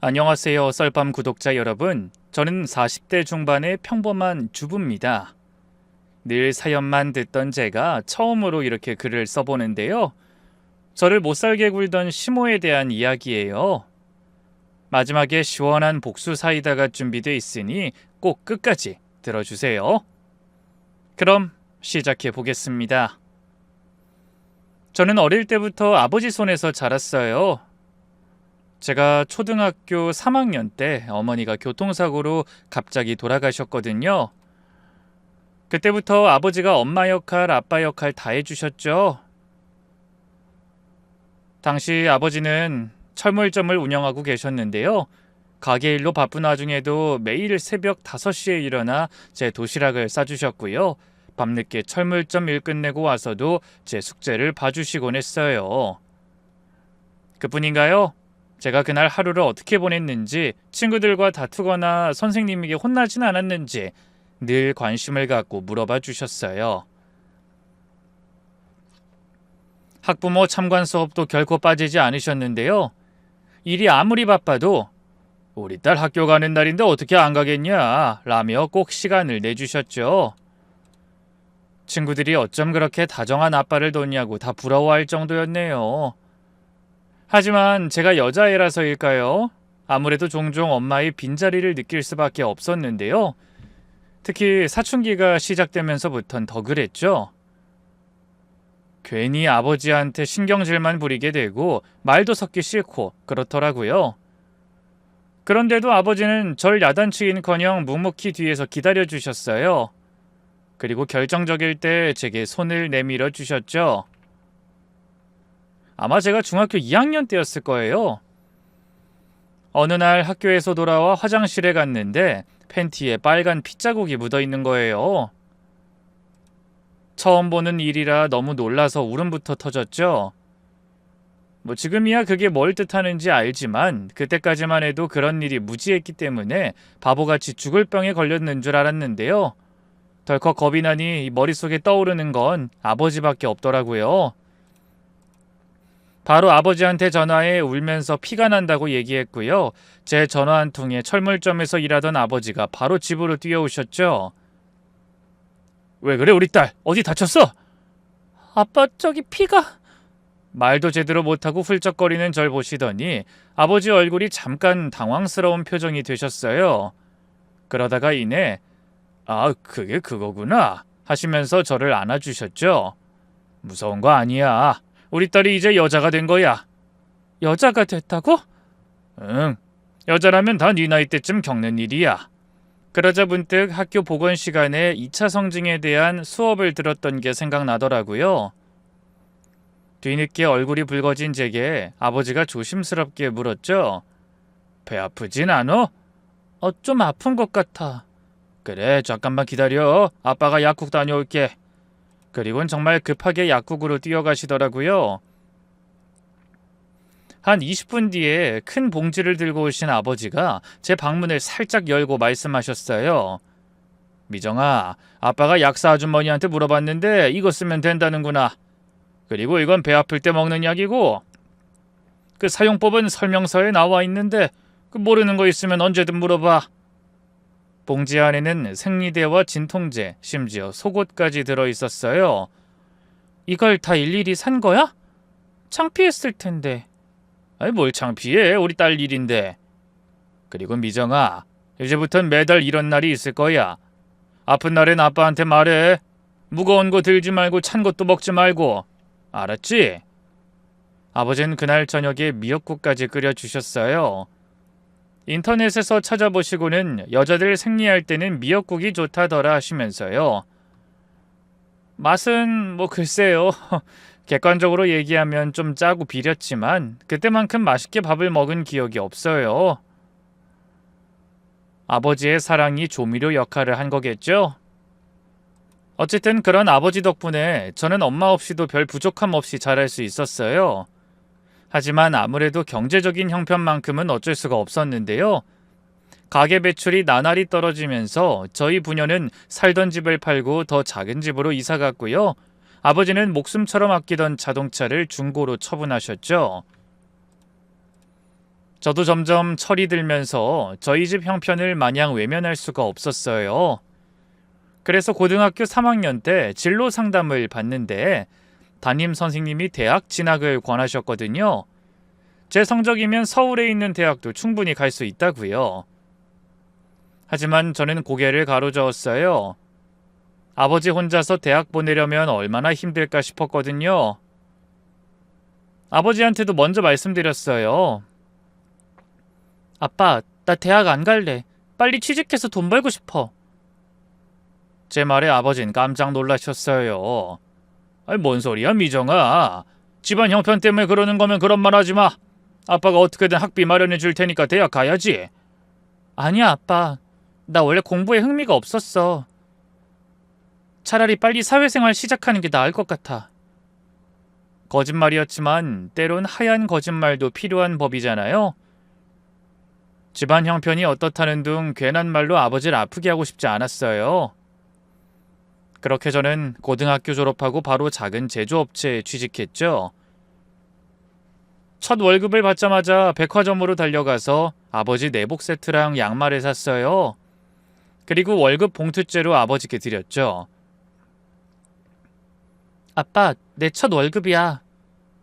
안녕하세요, 썰밤 구독자 여러분. 저는 40대 중반의 평범한 주부입니다. 늘 사연만 듣던 제가 처음으로 이렇게 글을 써보는데요. 저를 못살게 굴던 시모에 대한 이야기예요. 마지막에 시원한 복수 사이다가 준비돼 있으니 꼭 끝까지 들어주세요. 그럼 시작해 보겠습니다. 저는 어릴 때부터 아버지 손에서 자랐어요. 제가 초등학교 3학년 때 어머니가 교통사고로 갑자기 돌아가셨거든요. 그때부터 아버지가 엄마 역할, 아빠 역할 다 해주셨죠. 당시 아버지는 철물점을 운영하고 계셨는데요. 가게 일로 바쁜 와중에도 매일 새벽 5시에 일어나 제 도시락을 싸주셨고요. 밤늦게 철물점 일 끝내고 와서도 제 숙제를 봐주시곤 했어요. 그뿐인가요? 제가 그날 하루를 어떻게 보냈는지, 친구들과 다투거나 선생님에게 혼나진 않았는지 늘 관심을 갖고 물어봐 주셨어요. 학부모 참관 수업도 결코 빠지지 않으셨는데요. 일이 아무리 바빠도 우리 딸 학교 가는 날인데 어떻게 안 가겠냐 라며 꼭 시간을 내주셨죠. 친구들이 어쩜 그렇게 다정한 아빠를 뒀냐고 다 부러워할 정도였네요. 하지만 제가 여자애라서일까요? 아무래도 종종 엄마의 빈자리를 느낄 수밖에 없었는데요. 특히 사춘기가 시작되면서부턴 더 그랬죠. 괜히 아버지한테 신경질만 부리게 되고 말도 섞기 싫고 그렇더라고요. 그런데도 아버지는 절 야단치긴커녕 묵묵히 뒤에서 기다려주셨어요. 그리고 결정적일 때 제게 손을 내밀어 주셨죠. 아마 제가 중학교 2학년 때였을 거예요. 어느 날 학교에서 돌아와 화장실에 갔는데 팬티에 빨간 핏자국이 묻어있는 거예요. 처음 보는 일이라 너무 놀라서 울음부터 터졌죠. 지금이야 그게 뭘 뜻하는지 알지만 그때까지만 해도 그런 일이 무지했기 때문에 바보같이 죽을 병에 걸렸는 줄 알았는데요. 덜컥 겁이 나니 머릿속에 떠오르는 건 아버지밖에 없더라고요. 바로 아버지한테 전화해 울면서 피가 난다고 얘기했고요. 제 전화 한 통에 철물점에서 일하던 아버지가 바로 집으로 뛰어오셨죠. 왜 그래 우리 딸? 어디 다쳤어? 아빠 저기 피가... 말도 제대로 못하고 훌쩍거리는 절 보시더니 아버지 얼굴이 잠깐 당황스러운 표정이 되셨어요. 그러다가 이내 아 그게 그거구나 하시면서 저를 안아주셨죠. 무서운 거 아니야. 우리 딸이 이제 여자가 된 거야. 여자가 됐다고? 응. 여자라면 다 네 나이 때쯤 겪는 일이야. 그러자 문득 학교 복원 시간에 2차 성징에 대한 수업을 들었던 게 생각나더라고요. 뒤늦게 얼굴이 붉어진 제게 아버지가 조심스럽게 물었죠. 배 아프진 않어? 좀 아픈 것 같아. 그래 잠깐만 기다려. 아빠가 약국 다녀올게. 그리고는 정말 급하게 약국으로 뛰어가시더라고요. 한 20분 뒤에 큰 봉지를 들고 오신 아버지가 제 방문을 살짝 열고 말씀하셨어요. 미정아, 아빠가 약사 아주머니한테 물어봤는데 이거 쓰면 된다는구나. 그리고 이건 배 아플 때 먹는 약이고 그 사용법은 설명서에 나와 있는데 모르는 거 있으면 언제든 물어봐. 봉지 안에는 생리대와 진통제, 심지어 속옷까지 들어있었어요. 이걸 다 일일이 산 거야? 창피했을 텐데. 아니 뭘 창피해, 우리 딸 일인데. 그리고 미정아, 이제부턴 매달 이런 날이 있을 거야. 아픈 날엔 아빠한테 말해. 무거운 거 들지 말고 찬 것도 먹지 말고. 알았지? 아버지는 그날 저녁에 미역국까지 끓여주셨어요. 인터넷에서 찾아보시고는 여자들 생리할 때는 미역국이 좋다더라 하시면서요. 맛은 글쎄요. 객관적으로 얘기하면 좀 짜고 비렸지만 그때만큼 맛있게 밥을 먹은 기억이 없어요. 아버지의 사랑이 조미료 역할을 한 거겠죠? 어쨌든 그런 아버지 덕분에 저는 엄마 없이도 별 부족함 없이 자랄 수 있었어요. 하지만 아무래도 경제적인 형편만큼은 어쩔 수가 없었는데요. 가계 매출이 나날이 떨어지면서 저희 부녀는 살던 집을 팔고 더 작은 집으로 이사 갔고요. 아버지는 목숨처럼 아끼던 자동차를 중고로 처분하셨죠. 저도 점점 철이 들면서 저희 집 형편을 마냥 외면할 수가 없었어요. 그래서 고등학교 3학년 때 진로 상담을 받는데 담임 선생님이 대학 진학을 권하셨거든요. 제 성적이면 서울에 있는 대학도 충분히 갈 수 있다고요. 하지만 저는 고개를 가로저었어요. 아버지 혼자서 대학 보내려면 얼마나 힘들까 싶었거든요. 아버지한테도 먼저 말씀드렸어요. 아빠, 나 대학 안 갈래. 빨리 취직해서 돈 벌고 싶어. 제 말에 아버진 깜짝 놀라셨어요. 아니, 뭔 소리야, 미정아. 집안 형편 때문에 그러는 거면 그런 말 하지 마. 아빠가 어떻게든 학비 마련해 줄 테니까 대학 가야지. 아니야, 아빠. 나 원래 공부에 흥미가 없었어. 차라리 빨리 사회생활 시작하는 게 나을 것 같아. 거짓말이었지만 때론 하얀 거짓말도 필요한 법이잖아요. 집안 형편이 어떻다는 둥 괜한 말로 아버지를 아프게 하고 싶지 않았어요. 그렇게 저는 고등학교 졸업하고 바로 작은 제조업체에 취직했죠. 첫 월급을 받자마자 백화점으로 달려가서 아버지 내복 세트랑 양말을 샀어요. 그리고 월급 봉투째로 아버지께 드렸죠. 아빠, 내 첫 월급이야.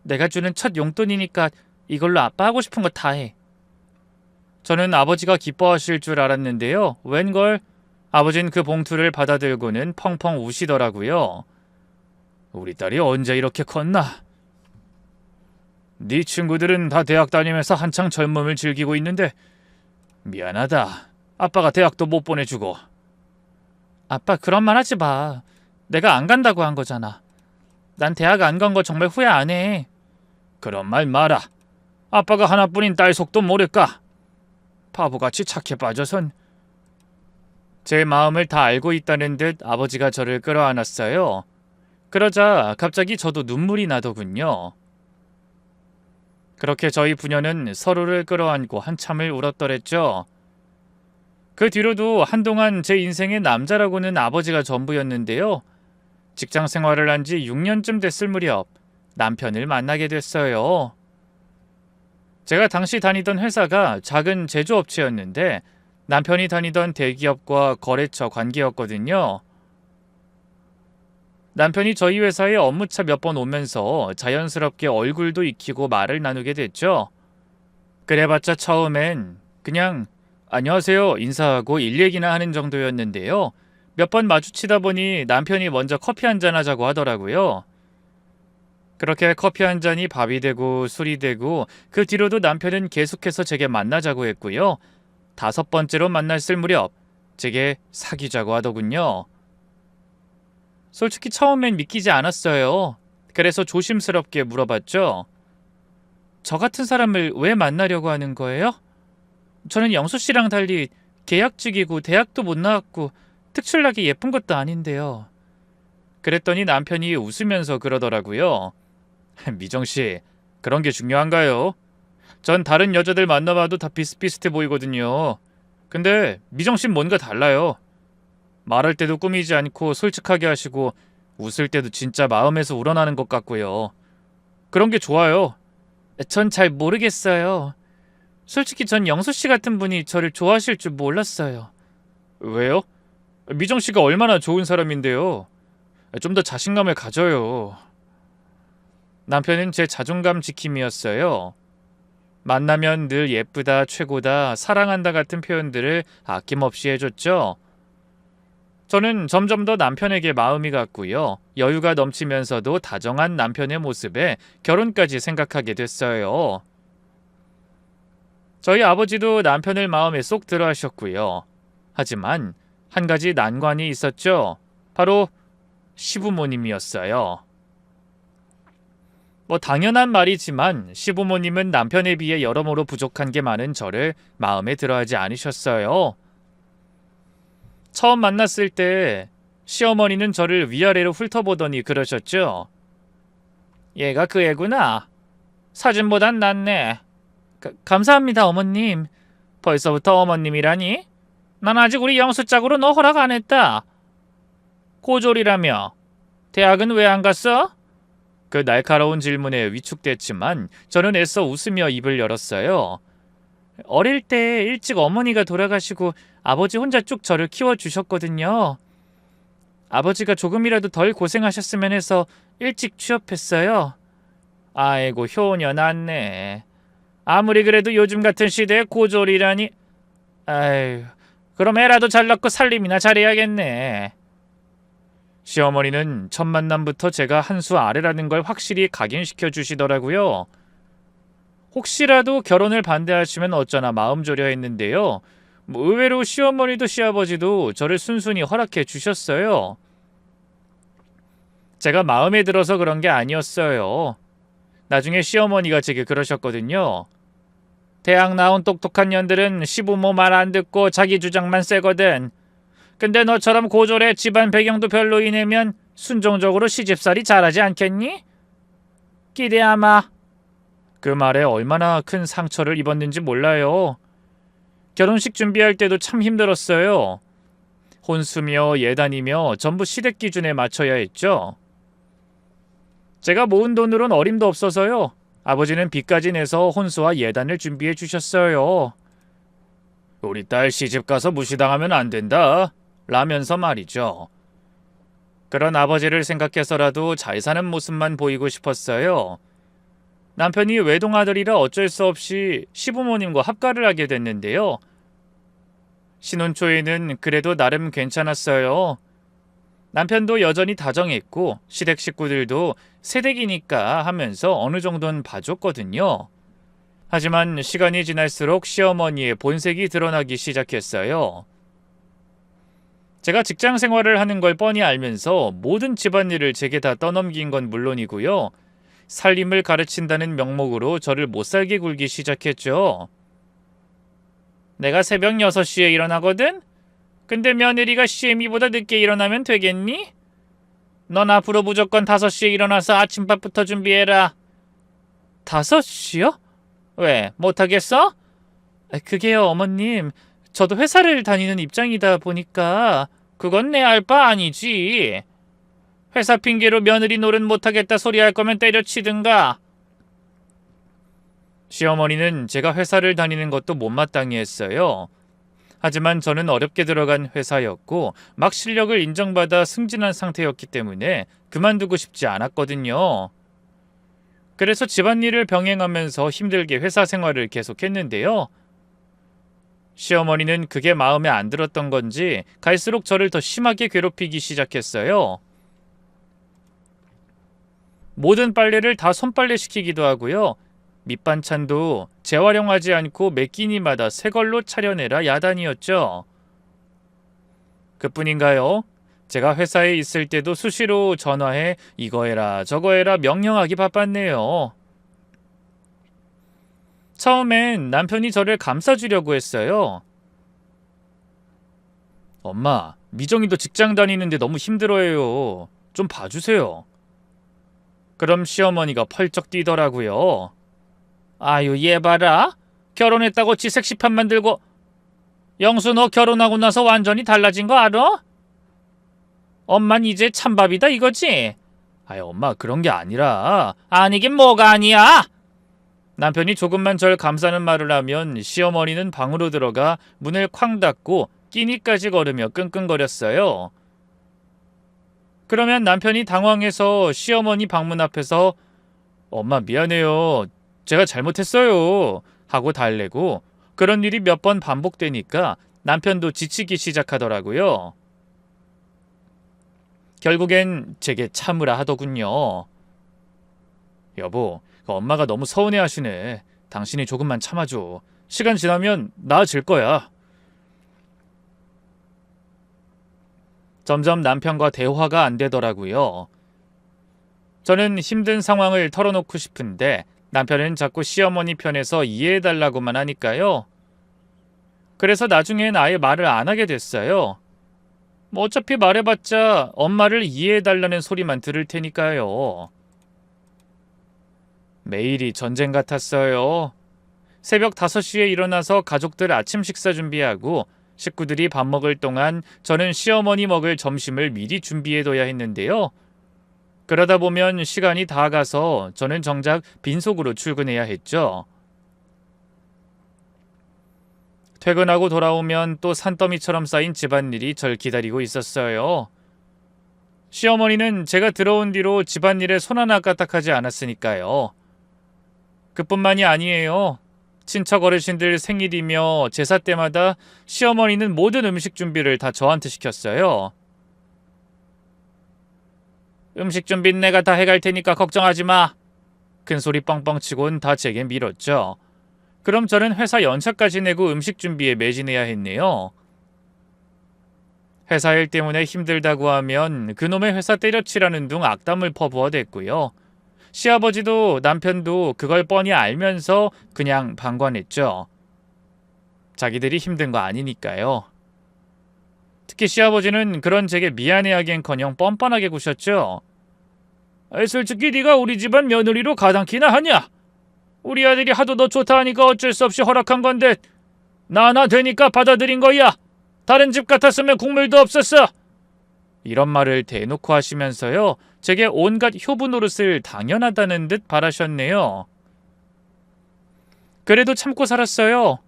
내가 주는 첫 용돈이니까 이걸로 아빠 하고 싶은 거 다 해. 저는 아버지가 기뻐하실 줄 알았는데요. 웬걸 아버진 그 봉투를 받아들고는 펑펑 우시더라고요. 우리 딸이 언제 이렇게 컸나? 네 친구들은 다 대학 다니면서 한창 젊음을 즐기고 있는데 미안하다. 아빠가 대학도 못 보내주고. 아빠, 그런 말 하지 마. 내가 안 간다고 한 거잖아. 난 대학 안 간 거 정말 후회 안 해. 그런 말 마라. 아빠가 하나뿐인 딸 속도 모를까? 바보같이 착해 빠져선. 제 마음을 다 알고 있다는 듯 아버지가 저를 끌어안았어요. 그러자 갑자기 저도 눈물이 나더군요. 그렇게 저희 부녀는 서로를 끌어안고 한참을 울었더랬죠. 그 뒤로도 한동안 제 인생의 남자라고는 아버지가 전부였는데요. 직장 생활을 한 지 6년쯤 됐을 무렵 남편을 만나게 됐어요. 제가 당시 다니던 회사가 작은 제조업체였는데 남편이 다니던 대기업과 거래처 관계였거든요. 남편이 저희 회사에 업무차 몇 번 오면서 자연스럽게 얼굴도 익히고 말을 나누게 됐죠. 그래봤자 처음엔 그냥 안녕하세요 인사하고 일 얘기나 하는 정도였는데요. 몇 번 마주치다 보니 남편이 먼저 커피 한잔 하자고 하더라고요. 그렇게 커피 한 잔이 밥이 되고 술이 되고 그 뒤로도 남편은 계속해서 제게 만나자고 했고요. 5번째로 만났을 무렵 제게 사귀자고 하더군요. 솔직히 처음엔 믿기지 않았어요. 그래서 조심스럽게 물어봤죠. 저 같은 사람을 왜 만나려고 하는 거예요? 저는 영수 씨랑 달리 계약직이고 대학도 못 나왔고 특출나게 예쁜 것도 아닌데요. 그랬더니 남편이 웃으면서 그러더라고요. 미정 씨, 그런 게 중요한가요? 전 다른 여자들 만나봐도 다 비슷비슷해 보이거든요. 근데 미정 씨는 뭔가 달라요. 말할 때도 꾸미지 않고 솔직하게 하시고 웃을 때도 진짜 마음에서 우러나는 것 같고요. 그런 게 좋아요. 전 잘 모르겠어요. 솔직히 전 영수 씨 같은 분이 저를 좋아하실 줄 몰랐어요. 왜요? 미정 씨가 얼마나 좋은 사람인데요. 좀 더 자신감을 가져요. 남편은 제 자존감 지킴이었어요. 만나면 늘 예쁘다, 최고다, 사랑한다 같은 표현들을 아낌없이 해줬죠. 저는 점점 더 남편에게 마음이 갔고요. 여유가 넘치면서도 다정한 남편의 모습에 결혼까지 생각하게 됐어요. 저희 아버지도 남편을 마음에 쏙 들어 하셨고요. 하지만 한 가지 난관이 있었죠. 바로 시부모님이었어요. 당연한 말이지만 시부모님은 남편에 비해 여러모로 부족한 게 많은 저를 마음에 들어하지 않으셨어요. 처음 만났을 때 시어머니는 저를 위아래로 훑어보더니 그러셨죠. 얘가 그 애구나. 사진보단 낫네. 감사합니다, 어머님. 벌써부터 어머님이라니? 난 아직 우리 영수 짝으로 너 허락 안 했다. 고졸이라며. 대학은 왜 안 갔어? 그 날카로운 질문에 위축됐지만 저는 애써 웃으며 입을 열었어요. 어릴 때 일찍 어머니가 돌아가시고 아버지 혼자 쭉 저를 키워주셨거든요. 아버지가 조금이라도 덜 고생하셨으면 해서 일찍 취업했어요. 아이고, 효녀 낫네. 아무리 그래도 요즘 같은 시대에 고졸이라니. 아유, 그럼 애라도 잘 낳고 살림이나 잘해야겠네. 시어머니는 첫 만남부터 제가 한 수 아래라는 걸 확실히 각인시켜 주시더라고요. 혹시라도 결혼을 반대하시면 어쩌나 마음 졸여 했는데요. 의외로 시어머니도 시아버지도 저를 순순히 허락해 주셨어요. 제가 마음에 들어서 그런 게 아니었어요. 나중에 시어머니가 제게 그러셨거든요. 대학 나온 똑똑한 년들은 시부모 말 안 듣고 자기 주장만 세거든. 근데 너처럼 고졸의 집안 배경도 별로이내면 순종적으로 시집살이 잘하지 않겠니? 기대하마. 그 말에 얼마나 큰 상처를 입었는지 몰라요. 결혼식 준비할 때도 참 힘들었어요. 혼수며 예단이며 전부 시댁 기준에 맞춰야 했죠. 제가 모은 돈으론 어림도 없어서요. 아버지는 빚까지 내서 혼수와 예단을 준비해 주셨어요. 우리 딸 시집 가서 무시당하면 안 된다. 라면서 말이죠. 그런 아버지를 생각해서라도 잘 사는 모습만 보이고 싶었어요. 남편이 외동아들이라 어쩔 수 없이 시부모님과 합가를 하게 됐는데요. 신혼 초에는 그래도 나름 괜찮았어요. 남편도 여전히 다정했고 시댁 식구들도 새댁이니까 하면서 어느 정도는 봐줬거든요. 하지만 시간이 지날수록 시어머니의 본색이 드러나기 시작했어요. 제가 직장 생활을 하는 걸 뻔히 알면서 모든 집안일을 제게 다 떠넘긴 건 물론이고요. 살림을 가르친다는 명목으로 저를 못살게 굴기 시작했죠. 내가 새벽 6시에 일어나거든? 근데 며느리가 시애미보다 늦게 일어나면 되겠니? 넌 앞으로 무조건 5시에 일어나서 아침밥부터 준비해라. 5시요? 왜, 못하겠어? 그게요, 어머님. 저도 회사를 다니는 입장이다 보니까 그건 내 알 바 아니지. 회사 핑계로 며느리 노릇 못하겠다 소리 할 거면 때려치든가. 시어머니는 제가 회사를 다니는 것도 못마땅히 했어요. 하지만 저는 어렵게 들어간 회사였고 막 실력을 인정받아 승진한 상태였기 때문에 그만두고 싶지 않았거든요. 그래서 집안일을 병행하면서 힘들게 회사 생활을 계속했는데요. 시어머니는 그게 마음에 안 들었던 건지 갈수록 저를 더 심하게 괴롭히기 시작했어요. 모든 빨래를 다 손빨래 시키기도 하고요. 밑반찬도 재활용하지 않고 매 끼니마다 새 걸로 차려내라 야단이었죠. 그뿐인가요? 제가 회사에 있을 때도 수시로 전화해 이거 해라 저거 해라 명령하기 바빴네요. 처음엔 남편이 저를 감싸주려고 했어요. 엄마, 미정이도 직장 다니는데 너무 힘들어해요. 좀 봐주세요. 그럼 시어머니가 펄쩍 뛰더라고요. 아유, 얘 봐라. 결혼했다고 지 색시판 만들고. 영수, 너 결혼하고 나서 완전히 달라진 거 알아? 엄만 이제 찬밥이다 이거지? 아유, 엄마, 그런 게 아니라. 아니긴 뭐가 아니야? 남편이 조금만 절 감싸는 말을 하면 시어머니는 방으로 들어가 문을 쾅 닫고 끼니까지 걸으며 끙끙거렸어요. 그러면 남편이 당황해서 시어머니 방문 앞에서 엄마 미안해요. 제가 잘못했어요. 하고 달래고 그런 일이 몇 번 반복되니까 남편도 지치기 시작하더라고요. 결국엔 제게 참으라 하더군요. 여보, 엄마가 너무 서운해 하시네. 당신이 조금만 참아줘. 시간 지나면 나아질 거야. 점점 남편과 대화가 안 되더라고요. 저는 힘든 상황을 털어놓고 싶은데 남편은 자꾸 시어머니 편에서 이해해달라고만 하니까요. 그래서 나중엔 아예 말을 안 하게 됐어요. 뭐 어차피 말해봤자 엄마를 이해해달라는 소리만 들을 테니까요. 매일이 전쟁 같았어요. 새벽 5시에 일어나서 가족들 아침 식사 준비하고 식구들이 밥 먹을 동안 저는 시어머니 먹을 점심을 미리 준비해둬야 했는데요. 그러다 보면 시간이 다 가서 저는 정작 빈속으로 출근해야 했죠. 퇴근하고 돌아오면 또 산더미처럼 쌓인 집안일이 절 기다리고 있었어요. 시어머니는 제가 들어온 뒤로 집안일에 손 하나 까딱하지 않았으니까요. 그뿐만이 아니에요. 친척 어르신들 생일이며 제사 때마다 시어머니는 모든 음식 준비를 다 저한테 시켰어요. 음식 준비는 내가 다 해갈 테니까 걱정하지 마. 큰소리 뻥뻥 치곤 다 제게 밀었죠. 그럼 저는 회사 연차까지 내고 음식 준비에 매진해야 했네요. 회사 일 때문에 힘들다고 하면 그놈의 회사 때려치라는 둥 악담을 퍼부어댔고요. 시아버지도 남편도 그걸 뻔히 알면서 그냥 방관했죠. 자기들이 힘든 거 아니니까요. 특히 시아버지는 그런 제게 미안해하기엔커녕 뻔뻔하게 구셨죠. 솔직히 네가 우리 집안 며느리로 가당키나 하냐? 우리 아들이 하도 너 좋다 하니까 어쩔 수 없이 허락한 건데 나나 되니까 받아들인 거야. 다른 집 같았으면 국물도 없었어. 이런 말을 대놓고 하시면서요. 제게 온갖 효부 노릇을 당연하다는 듯 바라셨네요. 그래도 참고 살았어요.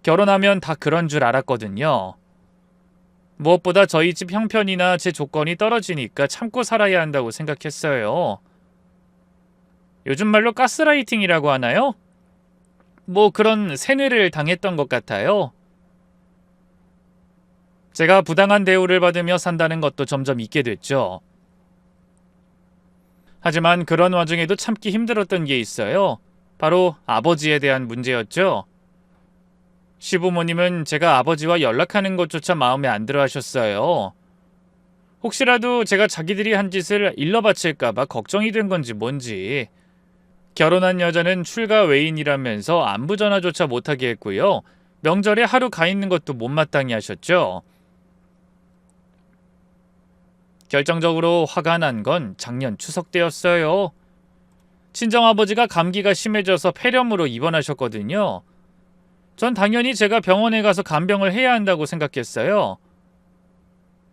결혼하면 다 그런 줄 알았거든요. 무엇보다 저희 집 형편이나 제 조건이 떨어지니까 참고 살아야 한다고 생각했어요. 요즘 말로 가스라이팅이라고 하나요? 뭐 그런 세뇌를 당했던 것 같아요. 제가 부당한 대우를 받으며 산다는 것도 점점 잊게 됐죠. 하지만 그런 와중에도 참기 힘들었던 게 있어요. 바로 아버지에 대한 문제였죠. 시부모님은 제가 아버지와 연락하는 것조차 마음에 안 들어 하셨어요. 혹시라도 제가 자기들이 한 짓을 일러 바칠까봐 걱정이 된 건지 뭔지. 결혼한 여자는 출가 외인이라면서 안부 전화조차 못하게 했고요. 명절에 하루 가 있는 것도 못마땅히 하셨죠. 결정적으로 화가 난 건 작년 추석 때였어요. 친정아버지가 감기가 심해져서 폐렴으로 입원하셨거든요. 전 당연히 제가 병원에 가서 간병을 해야 한다고 생각했어요.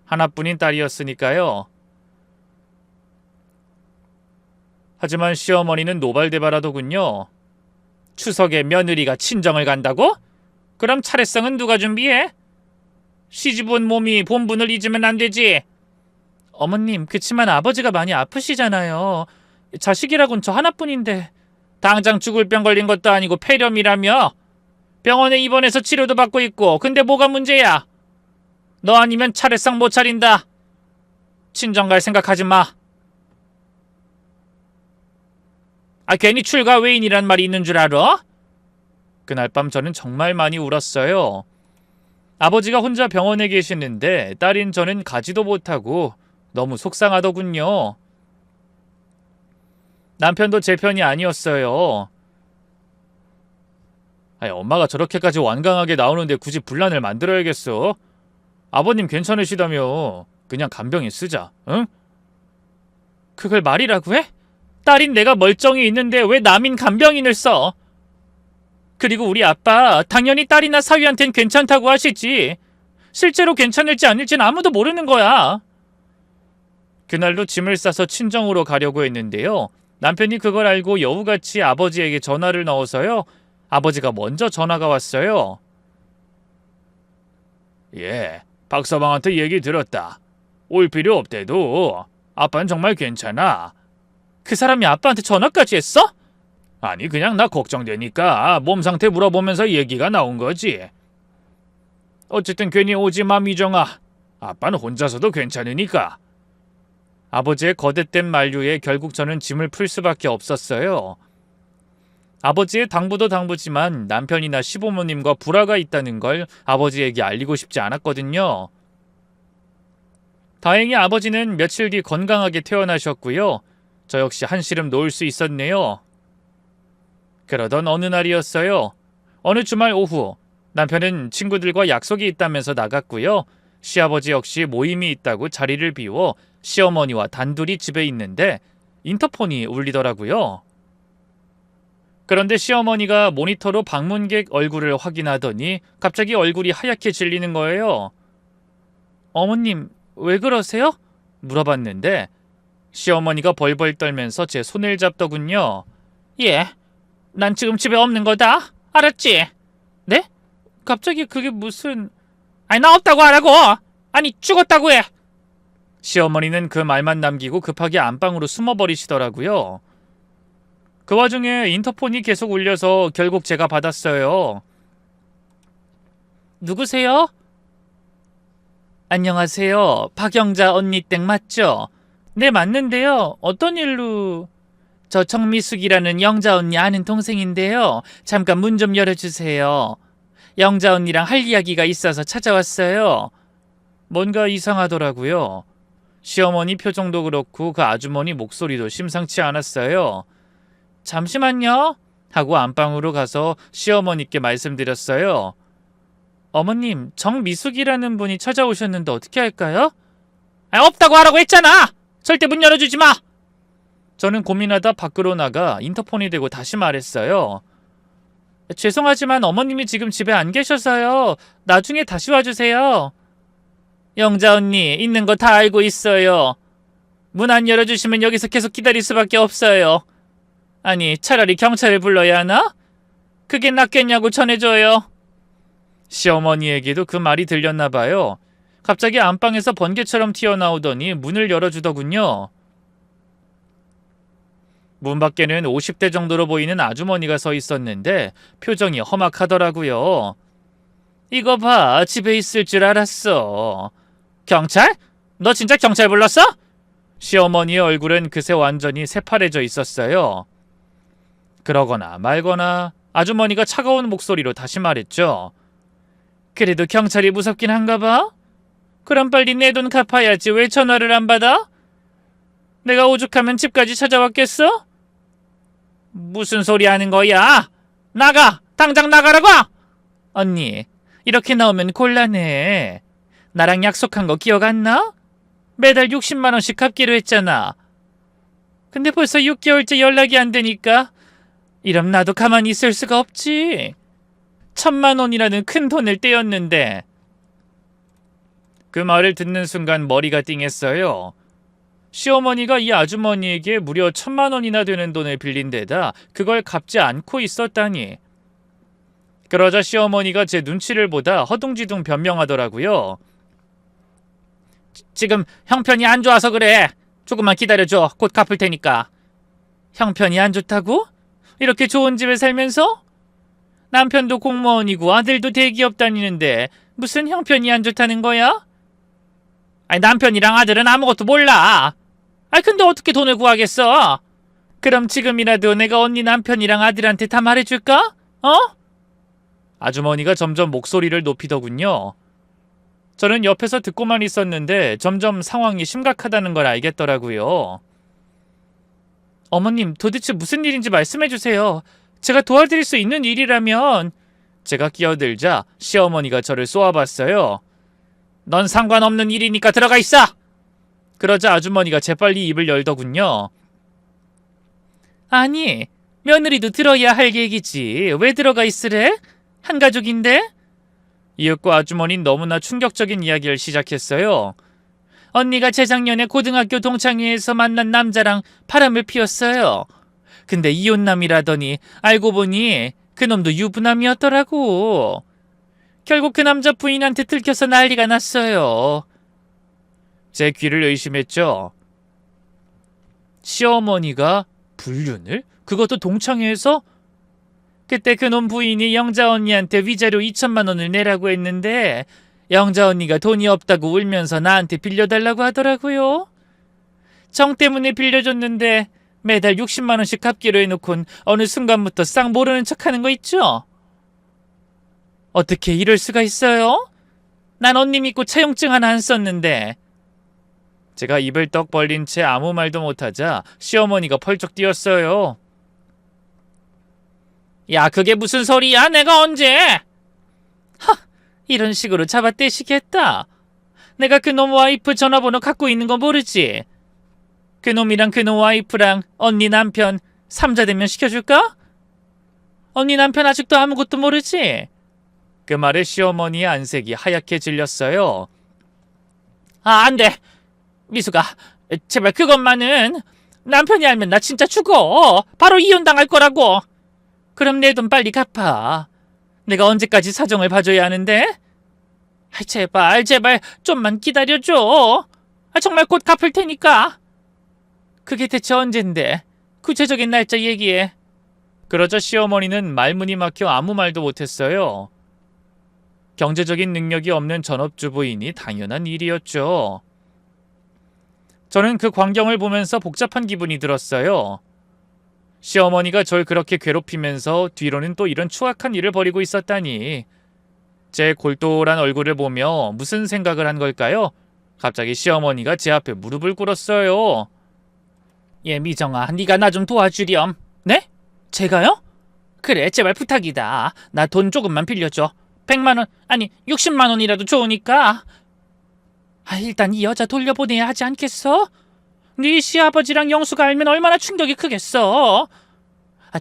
하나뿐인 딸이었으니까요. 하지만 시어머니는 노발대발하더군요. 추석에 며느리가 친정을 간다고? 그럼 차례상은 누가 준비해? 시집 온 몸이 본분을 잊으면 안 되지. 어머님, 그치만 아버지가 많이 아프시잖아요. 자식이라곤 저 하나뿐인데. 당장 죽을 병 걸린 것도 아니고 폐렴이라며. 병원에 입원해서 치료도 받고 있고. 근데 뭐가 문제야? 너 아니면 차례상 못 차린다. 친정 갈 생각하지 마. 괜히 출가 외인이란 말이 있는 줄 알아? 그날 밤 저는 정말 많이 울었어요. 아버지가 혼자 병원에 계시는데 딸인 저는 가지도 못하고 너무 속상하더군요. 남편도 제 편이 아니었어요. 엄마가 저렇게까지 완강하게 나오는데 굳이 분란을 만들어야겠어? 아버님 괜찮으시다며 그냥 간병인 쓰자, 응? 그걸 말이라고 해? 딸인 내가 멀쩡히 있는데 왜 남인 간병인을 써? 그리고 우리 아빠 당연히 딸이나 사위한텐 괜찮다고 하시지. 실제로 괜찮을지 아닐지는 아무도 모르는 거야. 그날도 짐을 싸서 친정으로 가려고 했는데요. 남편이 그걸 알고 여우같이 아버지에게 전화를 넣어서요. 아버지가 먼저 전화가 왔어요. 박서방한테 얘기 들었다. 올 필요 없대도. 아빠는 정말 괜찮아. 그 사람이 아빠한테 전화까지 했어? 아니, 그냥 나 걱정되니까 몸 상태 물어보면서 얘기가 나온 거지. 어쨌든 괜히 오지 마, 미정아. 아빠는 혼자서도 괜찮으니까. 아버지의 거듭된 만류에 결국 저는 짐을 풀 수밖에 없었어요. 아버지의 당부도 당부지만 남편이나 시부모님과 불화가 있다는 걸 아버지에게 알리고 싶지 않았거든요. 다행히 아버지는 며칠 뒤 건강하게 퇴원하셨고요. 저 역시 한시름 놓을 수 있었네요. 그러던 어느 날이었어요. 어느 주말 오후 남편은 친구들과 약속이 있다면서 나갔고요. 시아버지 역시 모임이 있다고 자리를 비워 시어머니와 단둘이 집에 있는데 인터폰이 울리더라고요. 그런데 시어머니가 모니터로 방문객 얼굴을 확인하더니 갑자기 얼굴이 하얗게 질리는 거예요. 어머님, 왜 그러세요? 물어봤는데 시어머니가 벌벌 떨면서 제 손을 잡더군요. 난 지금 집에 없는 거다. 알았지? 네? 갑자기 그게 무슨... 아니 나 없다고 하라고! 아니 죽었다고 해! 시어머니는 그 말만 남기고 급하게 안방으로 숨어버리시더라고요. 그 와중에 인터폰이 계속 울려서 결국 제가 받았어요. 누구세요? 안녕하세요. 박영자 언니 댁 맞죠? 네 맞는데요. 어떤 일로... 저 정미숙이라는 영자 언니 아는 동생인데요. 잠깐 문 좀 열어주세요. 영자 언니랑 할 이야기가 있어서 찾아왔어요. 뭔가 이상하더라고요. 시어머니 표정도 그렇고 그 아주머니 목소리도 심상치 않았어요. 잠시만요 하고 안방으로 가서 시어머니께 말씀드렸어요. 어머님, 정미숙이라는 분이 찾아오셨는데 어떻게 할까요? 없다고 하라고 했잖아! 절대 문 열어주지 마! 저는 고민하다 밖으로 나가 인터폰이 되고 다시 말했어요. 죄송하지만 어머님이 지금 집에 안 계셔서요. 나중에 다시 와주세요. 영자 언니, 있는 거 다 알고 있어요. 문 안 열어주시면 여기서 계속 기다릴 수밖에 없어요. 아니, 차라리 경찰을 불러야 하나? 그게 낫겠냐고 전해줘요. 시어머니에게도 그 말이 들렸나 봐요. 갑자기 안방에서 번개처럼 튀어나오더니 문을 열어주더군요. 문 밖에는 50대 정도로 보이는 아주머니가 서 있었는데 표정이 험악하더라고요. 이거 봐, 집에 있을 줄 알았어. 경찰? 너 진짜 경찰 불렀어? 시어머니의 얼굴은 그새 완전히 새파래져 있었어요. 그러거나 말거나 아주머니가 차가운 목소리로 다시 말했죠. 그래도 경찰이 무섭긴 한가 봐? 그럼 빨리 내 돈 갚아야지. 왜 전화를 안 받아? 내가 오죽하면 집까지 찾아왔겠어? 무슨 소리 하는 거야? 나가! 당장 나가라고! 언니, 이렇게 나오면 곤란해. 나랑 약속한 거 기억 안 나? 매달 60만 원씩 갚기로 했잖아. 근데 벌써 6개월째 연락이 안 되니까 이럼 나도 가만히 있을 수가 없지. 1,000만 원이라는 큰 돈을 떼었는데. 그 말을 듣는 순간 머리가 띵했어요. 시어머니가 이 아주머니에게 무려 1,000만 원이나 되는 돈을 빌린 데다 그걸 갚지 않고 있었다니. 그러자 시어머니가 제 눈치를 보다 허둥지둥 변명하더라고요. 지금 형편이 안 좋아서 그래. 조금만 기다려줘. 곧 갚을 테니까. 형편이 안 좋다고? 이렇게 좋은 집에 살면서? 남편도 공무원이고 아들도 대기업 다니는데 무슨 형편이 안 좋다는 거야? 아니, 남편이랑 아들은 아무것도 몰라. 아니, 근데 어떻게 돈을 구하겠어? 그럼 지금이라도 내가 언니 남편이랑 아들한테 다 말해줄까? 어? 아주머니가 점점 목소리를 높이더군요. 저는 옆에서 듣고만 있었는데 점점 상황이 심각하다는 걸 알겠더라고요. 어머님, 도대체 무슨 일인지 말씀해주세요. 제가 도와드릴 수 있는 일이라면... 제가 끼어들자 시어머니가 저를 쏘아봤어요. 넌 상관없는 일이니까 들어가 있어! 그러자 아주머니가 재빨리 입을 열더군요. 아니, 며느리도 들어야 할 얘기지. 왜 들어가 있으래? 한 가족인데? 이윽고 아주머니는 너무나 충격적인 이야기를 시작했어요. 언니가 재작년에 고등학교 동창회에서 만난 남자랑 바람을 피웠어요. 근데 이혼남이라더니 알고 보니 그놈도 유부남이었더라고. 결국 그 남자 부인한테 들켜서 난리가 났어요. 제 귀를 의심했죠. 시어머니가 불륜을? 그것도 동창회에서? 그때 그놈 부인이 영자 언니한테 위자료 2,000만 원을 내라고 했는데 영자 언니가 돈이 없다고 울면서 나한테 빌려달라고 하더라고요. 정 때문에 빌려줬는데 매달 60만 원씩 갚기로 해놓곤 어느 순간부터 싹 모르는 척하는 거 있죠? 어떻게 이럴 수가 있어요? 난 언니 믿고 차용증 하나 안 썼는데. 제가 입을 떡 벌린 채 아무 말도 못하자 시어머니가 펄쩍 뛰었어요. 야, 그게 무슨 소리야? 내가 언제? 하, 이런 식으로 잡아떼시겠다. 내가 그놈 와이프 전화번호 갖고 있는 거 모르지? 그놈이랑 그놈 와이프랑 언니 남편 삼자대면 시켜줄까? 언니 남편 아직도 아무것도 모르지? 그 말에 시어머니의 안색이 하얗게 질렸어요. 아, 안 돼. 미숙아, 제발 그것만은. 남편이 알면 나 진짜 죽어. 바로 이혼당할 거라고. 그럼 내 돈 빨리 갚아. 내가 언제까지 사정을 봐줘야 하는데? 제발 좀만 기다려줘. 정말 곧 갚을 테니까. 그게 대체 언젠데? 구체적인 날짜 얘기해. 그러자 시어머니는 말문이 막혀 아무 말도 못했어요. 경제적인 능력이 없는 전업주부이니 당연한 일이었죠. 저는 그 광경을 보면서 복잡한 기분이 들었어요. 시어머니가 절 그렇게 괴롭히면서 뒤로는 또 이런 추악한 일을 벌이고 있었다니. 제 골똘한 얼굴을 보며 무슨 생각을 한 걸까요? 갑자기 시어머니가 제 앞에 무릎을 꿇었어요. 미정아, 네가 나 좀 도와주렴. 네? 제가요? 그래, 제발 부탁이다. 나 돈 조금만 빌려줘. 100만 원, 아니 60만 원이라도 좋으니까. 일단 이 여자 돌려보내야 하지 않겠어? 네 시아버지랑 영수가 알면 얼마나 충격이 크겠어.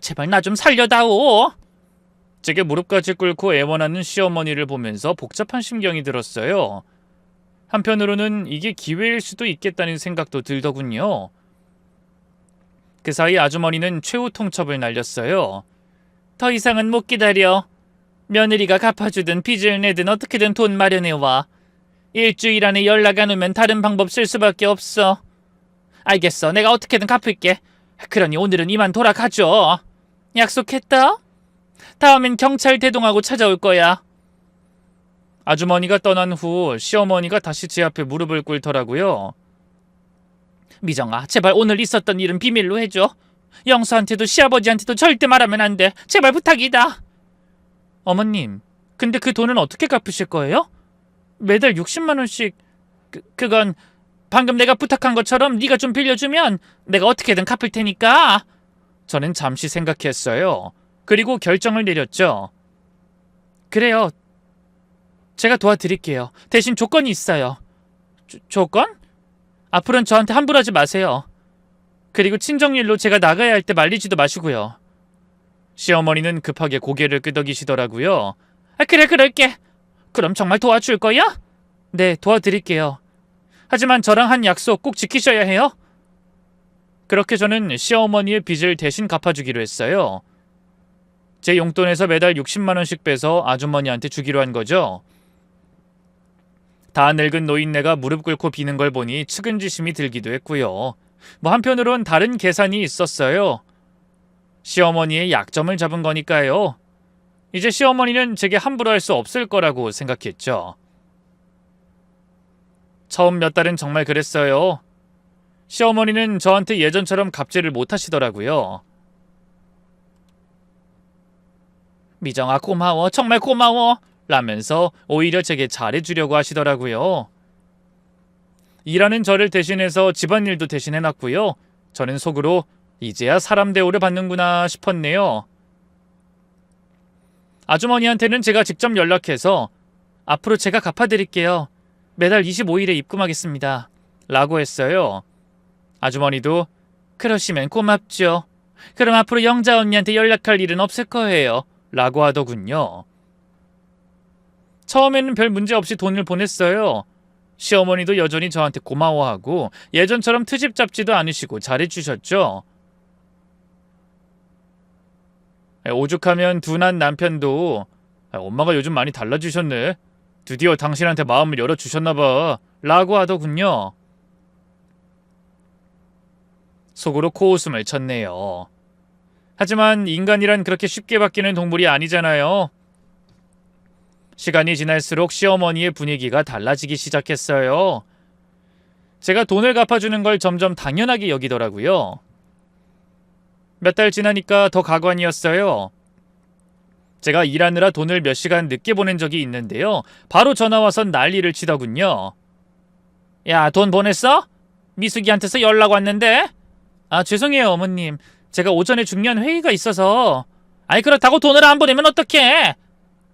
제발 나 좀 살려다오. 제게 무릎까지 꿇고 애원하는 시어머니를 보면서 복잡한 심경이 들었어요. 한편으로는 이게 기회일 수도 있겠다는 생각도 들더군요. 그 사이 아주머니는 최후 통첩을 날렸어요. 더 이상은 못 기다려. 며느리가 갚아주든 빚을 내든 어떻게든 돈 마련해와. 일주일 안에 연락 안 오면 다른 방법 쓸 수밖에 없어. 알겠어. 내가 어떻게든 갚을게. 그러니 오늘은 이만 돌아가죠. 약속했다? 다음엔 경찰 대동하고 찾아올 거야. 아주머니가 떠난 후 시어머니가 다시 제 앞에 무릎을 꿇더라고요. 미정아, 제발 오늘 있었던 일은 비밀로 해줘. 영수한테도 시아버지한테도 절대 말하면 안 돼. 제발 부탁이다. 어머님, 근데 그 돈은 어떻게 갚으실 거예요? 매달 60만 원씩... 그건 방금 내가 부탁한 것처럼 네가 좀 빌려주면 내가 어떻게든 갚을 테니까. 저는 잠시 생각했어요. 그리고 결정을 내렸죠. 그래요. 제가 도와드릴게요. 대신 조건이 있어요. 조건? 앞으로는 저한테 함부로 하지 마세요. 그리고 친정일로 제가 나가야 할 때 말리지도 마시고요. 시어머니는 급하게 고개를 끄덕이시더라고요. 그래, 그럴게. 그럼 정말 도와줄 거야? 네, 도와드릴게요. 하지만 저랑 한 약속 꼭 지키셔야 해요. 그렇게 저는 시어머니의 빚을 대신 갚아주기로 했어요. 제 용돈에서 매달 60만 원씩 빼서 아주머니한테 주기로 한 거죠. 다 늙은 노인네가 무릎 꿇고 비는 걸 보니 측은지심이 들기도 했고요. 한편으론 다른 계산이 있었어요. 시어머니의 약점을 잡은 거니까요. 이제 시어머니는 제게 함부로 할 수 없을 거라고 생각했죠. 처음 몇 달은 정말 그랬어요. 시어머니는 저한테 예전처럼 갑질을 못 하시더라고요. 미정아, 고마워. 정말 고마워. 라면서 오히려 제게 잘해주려고 하시더라고요. 일하는 저를 대신해서 집안일도 대신해놨고요. 저는 속으로 이제야 사람 대우를 받는구나 싶었네요. 아주머니한테는 제가 직접 연락해서 앞으로 제가 갚아드릴게요. 매달 25일에 입금하겠습니다. 라고 했어요. 아주머니도 그러시면 고맙죠. 그럼 앞으로 영자 언니한테 연락할 일은 없을 거예요. 라고 하더군요. 처음에는 별 문제 없이 돈을 보냈어요. 시어머니도 여전히 저한테 고마워하고 예전처럼 트집 잡지도 않으시고 잘해주셨죠. 오죽하면 둔한 남편도 엄마가 요즘 많이 달라지셨네. 드디어 당신한테 마음을 열어주셨나봐. 라고 하더군요. 속으로 코웃음을 쳤네요. 하지만 인간이란 그렇게 쉽게 바뀌는 동물이 아니잖아요. 시간이 지날수록 시어머니의 분위기가 달라지기 시작했어요. 제가 돈을 갚아주는 걸 점점 당연하게 여기더라고요. 몇 달 지나니까 더 가관이었어요. 제가 일하느라 돈을 몇 시간 늦게 보낸 적이 있는데요. 바로 전화와서 난리를 치더군요. 야, 돈 보냈어? 미숙이한테서 연락 왔는데? 죄송해요, 어머님. 제가 오전에 중요한 회의가 있어서. 그렇다고 돈을 안 보내면 어떡해?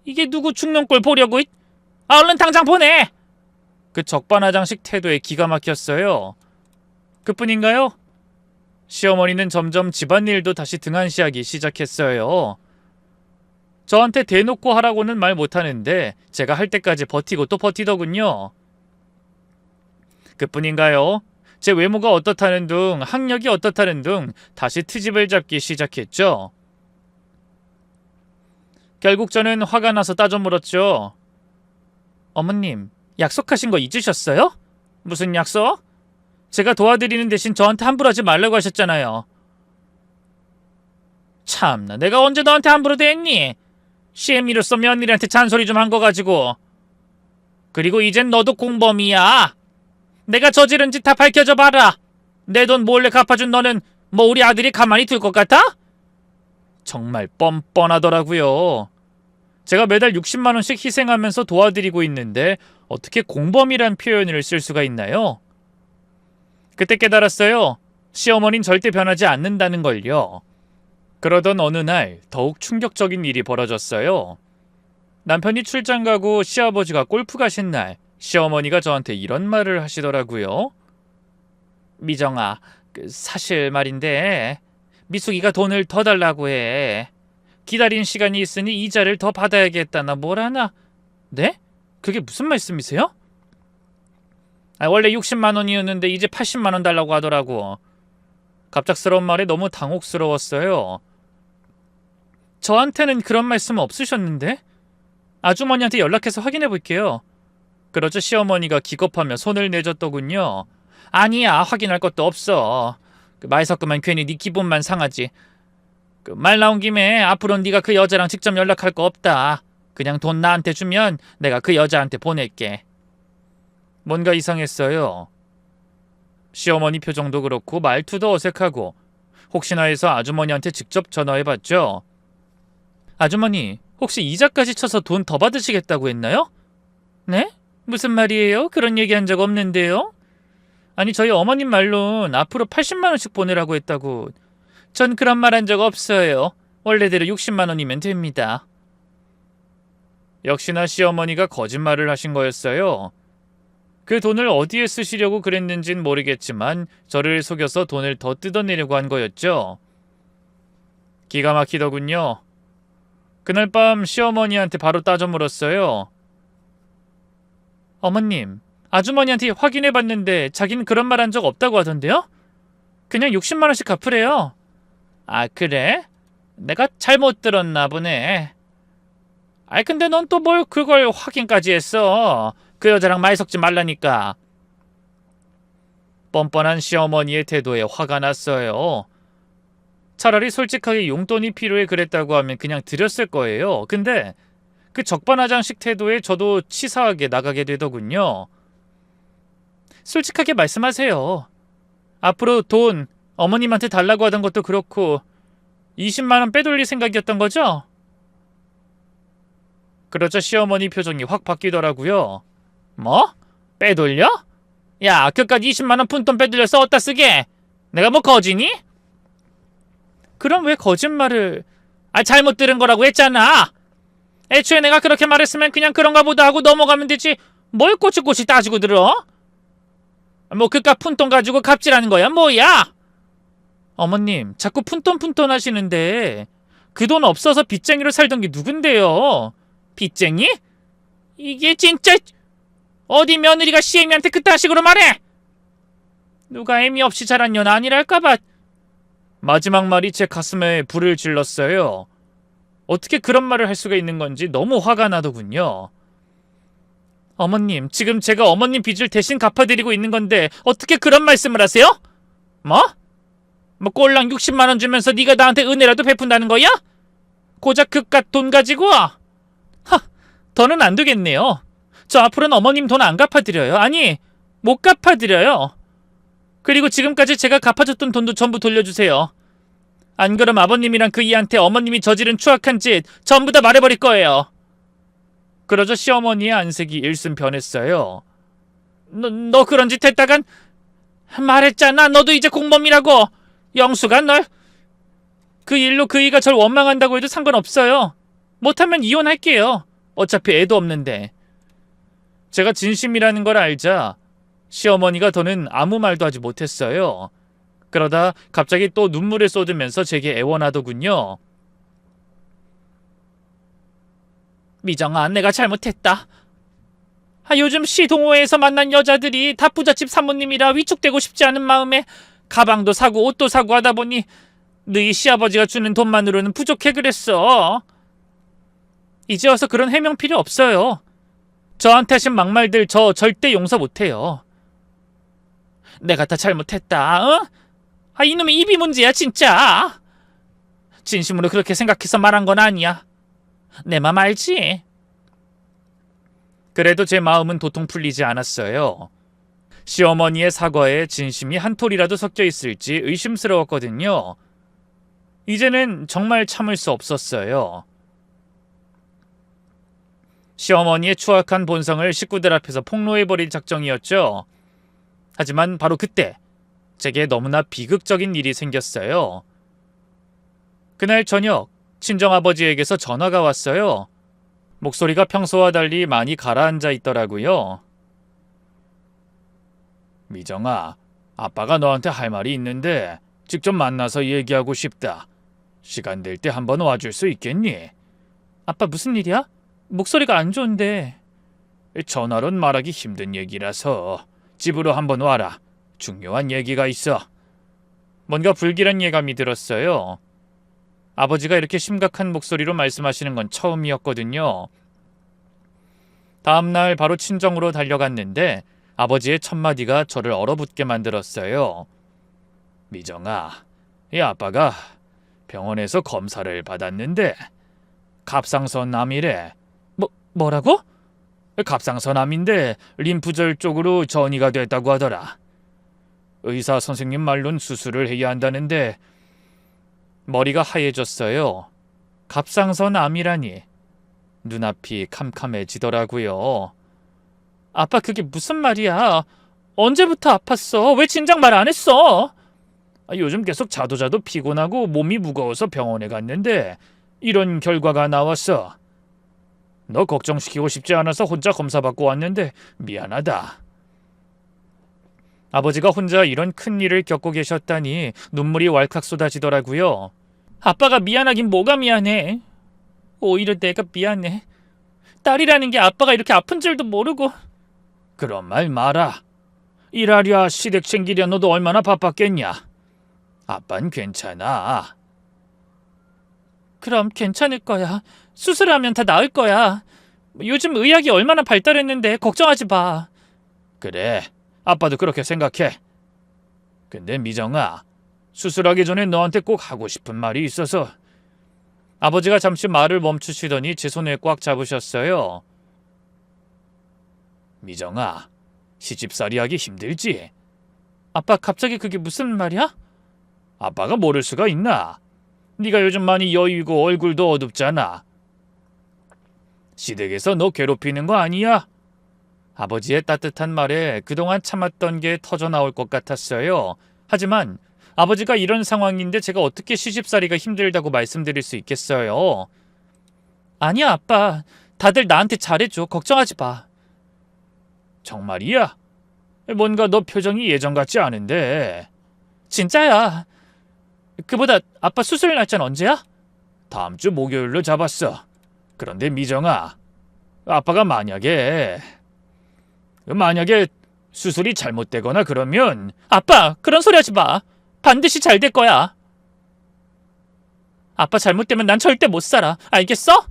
이게 누구 죽는 꼴 보려고? 얼른 당장 보내! 그 적반하장식 태도에 기가 막혔어요. 그뿐인가요? 시어머니는 점점 집안일도 다시 등한시하기 시작했어요. 저한테 대놓고 하라고는 말 못하는데 제가 할 때까지 버티고 또 버티더군요. 그뿐인가요? 제 외모가 어떻다는 둥, 학력이 어떻다는 둥 다시 트집을 잡기 시작했죠. 결국 저는 화가 나서 따져 물었죠. 어머님, 약속하신 거 잊으셨어요? 무슨 약속? 제가 도와드리는 대신 저한테 함부로 하지 말라고 하셨잖아요. 참나, 내가 언제 너한테 함부로 대했니? 시애미로서 며느리한테 잔소리 좀 한 거 가지고. 그리고 이젠 너도 공범이야. 내가 저지른 짓 다 밝혀져 봐라. 내 돈 몰래 갚아준 너는 뭐 우리 아들이 가만히 둘 것 같아? 정말 뻔뻔하더라고요. 제가 매달 60만 원씩 희생하면서 도와드리고 있는데 어떻게 공범이란 표현을 쓸 수가 있나요? 그때 깨달았어요. 시어머니는 절대 변하지 않는다는 걸요. 그러던 어느 날 더욱 충격적인 일이 벌어졌어요. 남편이 출장 가고 시아버지가 골프 가신 날 시어머니가 저한테 이런 말을 하시더라고요. 미정아, 사실 말인데 미숙이가 돈을 더 달라고 해. 기다린 시간이 있으니 이자를 더 받아야겠다나 뭐라나. 네? 그게 무슨 말씀이세요? 원래 60만 원이었는데 이제 80만 원 달라고 하더라고. 갑작스러운 말에 너무 당혹스러웠어요. 저한테는 그런 말씀 없으셨는데? 아주머니한테 연락해서 확인해 볼게요. 그러자 시어머니가 기겁하며 손을 내줬더군요. 아니야, 확인할 것도 없어. 말 섞으면 괜히 네 기분만 상하지. 말 나온 김에 앞으로는 네가 그 여자랑 직접 연락할 거 없다. 그냥 돈 나한테 주면 내가 그 여자한테 보낼게. 뭔가 이상했어요. 시어머니 표정도 그렇고 말투도 어색하고 혹시나 해서 아주머니한테 직접 전화해봤죠. 아주머니, 혹시 이자까지 쳐서 돈 더 받으시겠다고 했나요? 네? 무슨 말이에요? 그런 얘기한 적 없는데요? 아니, 저희 어머님 말로는 앞으로 80만 원씩 보내라고 했다고. 전 그런 말 한 적 없어요. 원래대로 60만 원이면 됩니다. 역시나 시어머니가 거짓말을 하신 거였어요. 그 돈을 어디에 쓰시려고 그랬는진 모르겠지만 저를 속여서 돈을 더 뜯어내려고 한 거였죠. 기가 막히더군요. 그날 밤 시어머니한테 바로 따져 물었어요. 어머님, 아주머니한테 확인해봤는데 자기는 그런 말 한 적 없다고 하던데요? 그냥 60만 원씩 갚으래요. 아, 그래? 내가 잘못 들었나 보네. 아이, 근데 넌 또 뭘 그걸 확인까지 했어. 그 여자랑 말 섞지 말라니까. 뻔뻔한 시어머니의 태도에 화가 났어요. 차라리 솔직하게 용돈이 필요해 그랬다고 하면 그냥 드렸을 거예요. 근데 그 적반하장식 태도에 저도 치사하게 나가게 되더군요. 솔직하게 말씀하세요. 앞으로 돈 어머님한테 달라고 하던 것도 그렇고 20만 원 빼돌릴 생각이었던 거죠? 그러자 시어머니 표정이 확 바뀌더라고요. 뭐? 빼돌려? 야, 그깟 20만 원 푼돈 빼돌려서 어디다 쓰게? 내가 뭐 거지니? 그럼 왜 거짓말을... 잘못 들은 거라고 했잖아. 애초에 내가 그렇게 말했으면 그냥 그런가 보다 하고 넘어가면 되지. 뭘 꼬치꼬치 따지고 들어? 뭐 그깟 푼돈 가지고 갑질하는 거야 뭐야? 어머님, 자꾸 푼돈 하시는데 그 돈 없어서 빚쟁이로 살던 게 누군데요? 빚쟁이? 이게 진짜... 어디 며느리가 시애미한테 그딴 식으로 말해? 누가 애미 없이 자란 년 아니랄까봐. 마지막 말이 제 가슴에 불을 질렀어요. 어떻게 그런 말을 할 수가 있는 건지 너무 화가 나더군요. 어머님, 지금 제가 어머님 빚을 대신 갚아드리고 있는 건데 어떻게 그런 말씀을 하세요? 뭐 꼴랑 60만 원 주면서 네가 나한테 은혜라도 베푼다는 거야? 고작 그깟 돈 가지고? 더는 안 되겠네요. 저 앞으로는 어머님 돈 안 갚아드려요. 아니, 못 갚아드려요. 그리고 지금까지 제가 갚아줬던 돈도 전부 돌려주세요. 안 그럼 아버님이랑 그 이한테 어머님이 저지른 추악한 짓 전부 다 말해버릴 거예요. 그러자 시어머니의 안색이 일순 변했어요. 너 그런 짓 했다간 말했잖아. 너도 이제 공범이라고. 영수가 널... 그 일로 그 이가 절 원망한다고 해도 상관없어요. 못하면 이혼할게요. 어차피 애도 없는데. 제가 진심이라는 걸 알자 시어머니가 더는 아무 말도 하지 못했어요. 그러다 갑자기 또 눈물을 쏟으면서 제게 애원하더군요. 미정아, 내가 잘못했다. 요즘 시 동호회에서 만난 여자들이 다 부잣집 사모님이라 위축되고 싶지 않은 마음에 가방도 사고 옷도 사고 하다 보니 너희 시아버지가 주는 돈만으로는 부족해 그랬어. 이제 와서 그런 해명 필요 없어요. 저한테 하신 막말들 저 절대 용서 못해요. 내가 다 잘못했다. 어? 이놈의 입이 문제야 진짜. 진심으로 그렇게 생각해서 말한 건 아니야. 내 맘 알지? 그래도 제 마음은 도통 풀리지 않았어요. 시어머니의 사과에 진심이 한 톨이라도 섞여 있을지 의심스러웠거든요. 이제는 정말 참을 수 없었어요. 시어머니의 추악한 본성을 식구들 앞에서 폭로해버릴 작정이었죠. 하지만 바로 그때 제게 너무나 비극적인 일이 생겼어요. 그날 저녁 친정아버지에게서 전화가 왔어요. 목소리가 평소와 달리 많이 가라앉아 있더라고요. 미정아, 아빠가 너한테 할 말이 있는데 직접 만나서 얘기하고 싶다. 시간 될 때 한번 와줄 수 있겠니? 아빠 무슨 일이야? 목소리가 안 좋은데. 전화론 말하기 힘든 얘기라서 집으로 한번 와라. 중요한 얘기가 있어. 뭔가 불길한 예감이 들었어요. 아버지가 이렇게 심각한 목소리로 말씀하시는 건 처음이었거든요. 다음날 바로 친정으로 달려갔는데 아버지의 첫마디가 저를 얼어붙게 만들었어요. 미정아, 이 아빠가 병원에서 검사를 받았는데 갑상선암이래. 뭐라고? 갑상선암인데 림프절 쪽으로 전이가 됐다고 하더라. 의사 선생님 말론 수술을 해야 한다는데 머리가 하얘졌어요. 갑상선암이라니. 눈앞이 캄캄해지더라고요. 아빠 그게 무슨 말이야? 언제부터 아팠어? 왜 진작 말 안 했어? 요즘 계속 자도 피곤하고 몸이 무거워서 병원에 갔는데 이런 결과가 나왔어. 너 걱정시키고 싶지 않아서 혼자 검사받고 왔는데 미안하다. 아버지가 혼자 이런 큰일을 겪고 계셨다니 눈물이 왈칵 쏟아지더라고요. 아빠가 미안하긴 뭐가 미안해. 오히려 내가 미안해. 딸이라는 게 아빠가 이렇게 아픈 줄도 모르고. 그런 말 마라. 일하랴 시댁 챙기랴 너도 얼마나 바빴겠냐. 아빤 괜찮아. 그럼 괜찮을 거야. 수술하면 다 나을 거야. 요즘 의학이 얼마나 발달했는데 걱정하지 마. 그래, 아빠도 그렇게 생각해. 근데 미정아, 수술하기 전에 너한테 꼭 하고 싶은 말이 있어서. 아버지가 잠시 말을 멈추시더니 제 손을 꽉 잡으셨어요. 미정아, 시집살이 하기 힘들지? 아빠 갑자기 그게 무슨 말이야? 아빠가 모를 수가 있나? 네가 요즘 많이 여유고 얼굴도 어둡잖아. 시댁에서 너 괴롭히는 거 아니야? 아버지의 따뜻한 말에 그동안 참았던 게 터져나올 것 같았어요. 하지만 아버지가 이런 상황인데 제가 어떻게 시집살이가 힘들다고 말씀드릴 수 있겠어요? 아니야 아빠. 다들 나한테 잘해줘. 걱정하지 마. 정말이야? 뭔가 너 표정이 예전 같지 않은데. 진짜야. 그보다 아빠 수술 날짜는 언제야? 다음 주 목요일로 잡았어. 그런데 미정아, 아빠가 만약에 수술이 잘못되거나 그러면. 아빠 그런 소리 하지 마. 반드시 잘 될 거야. 아빠 잘못되면 난 절대 못 살아. 알겠어?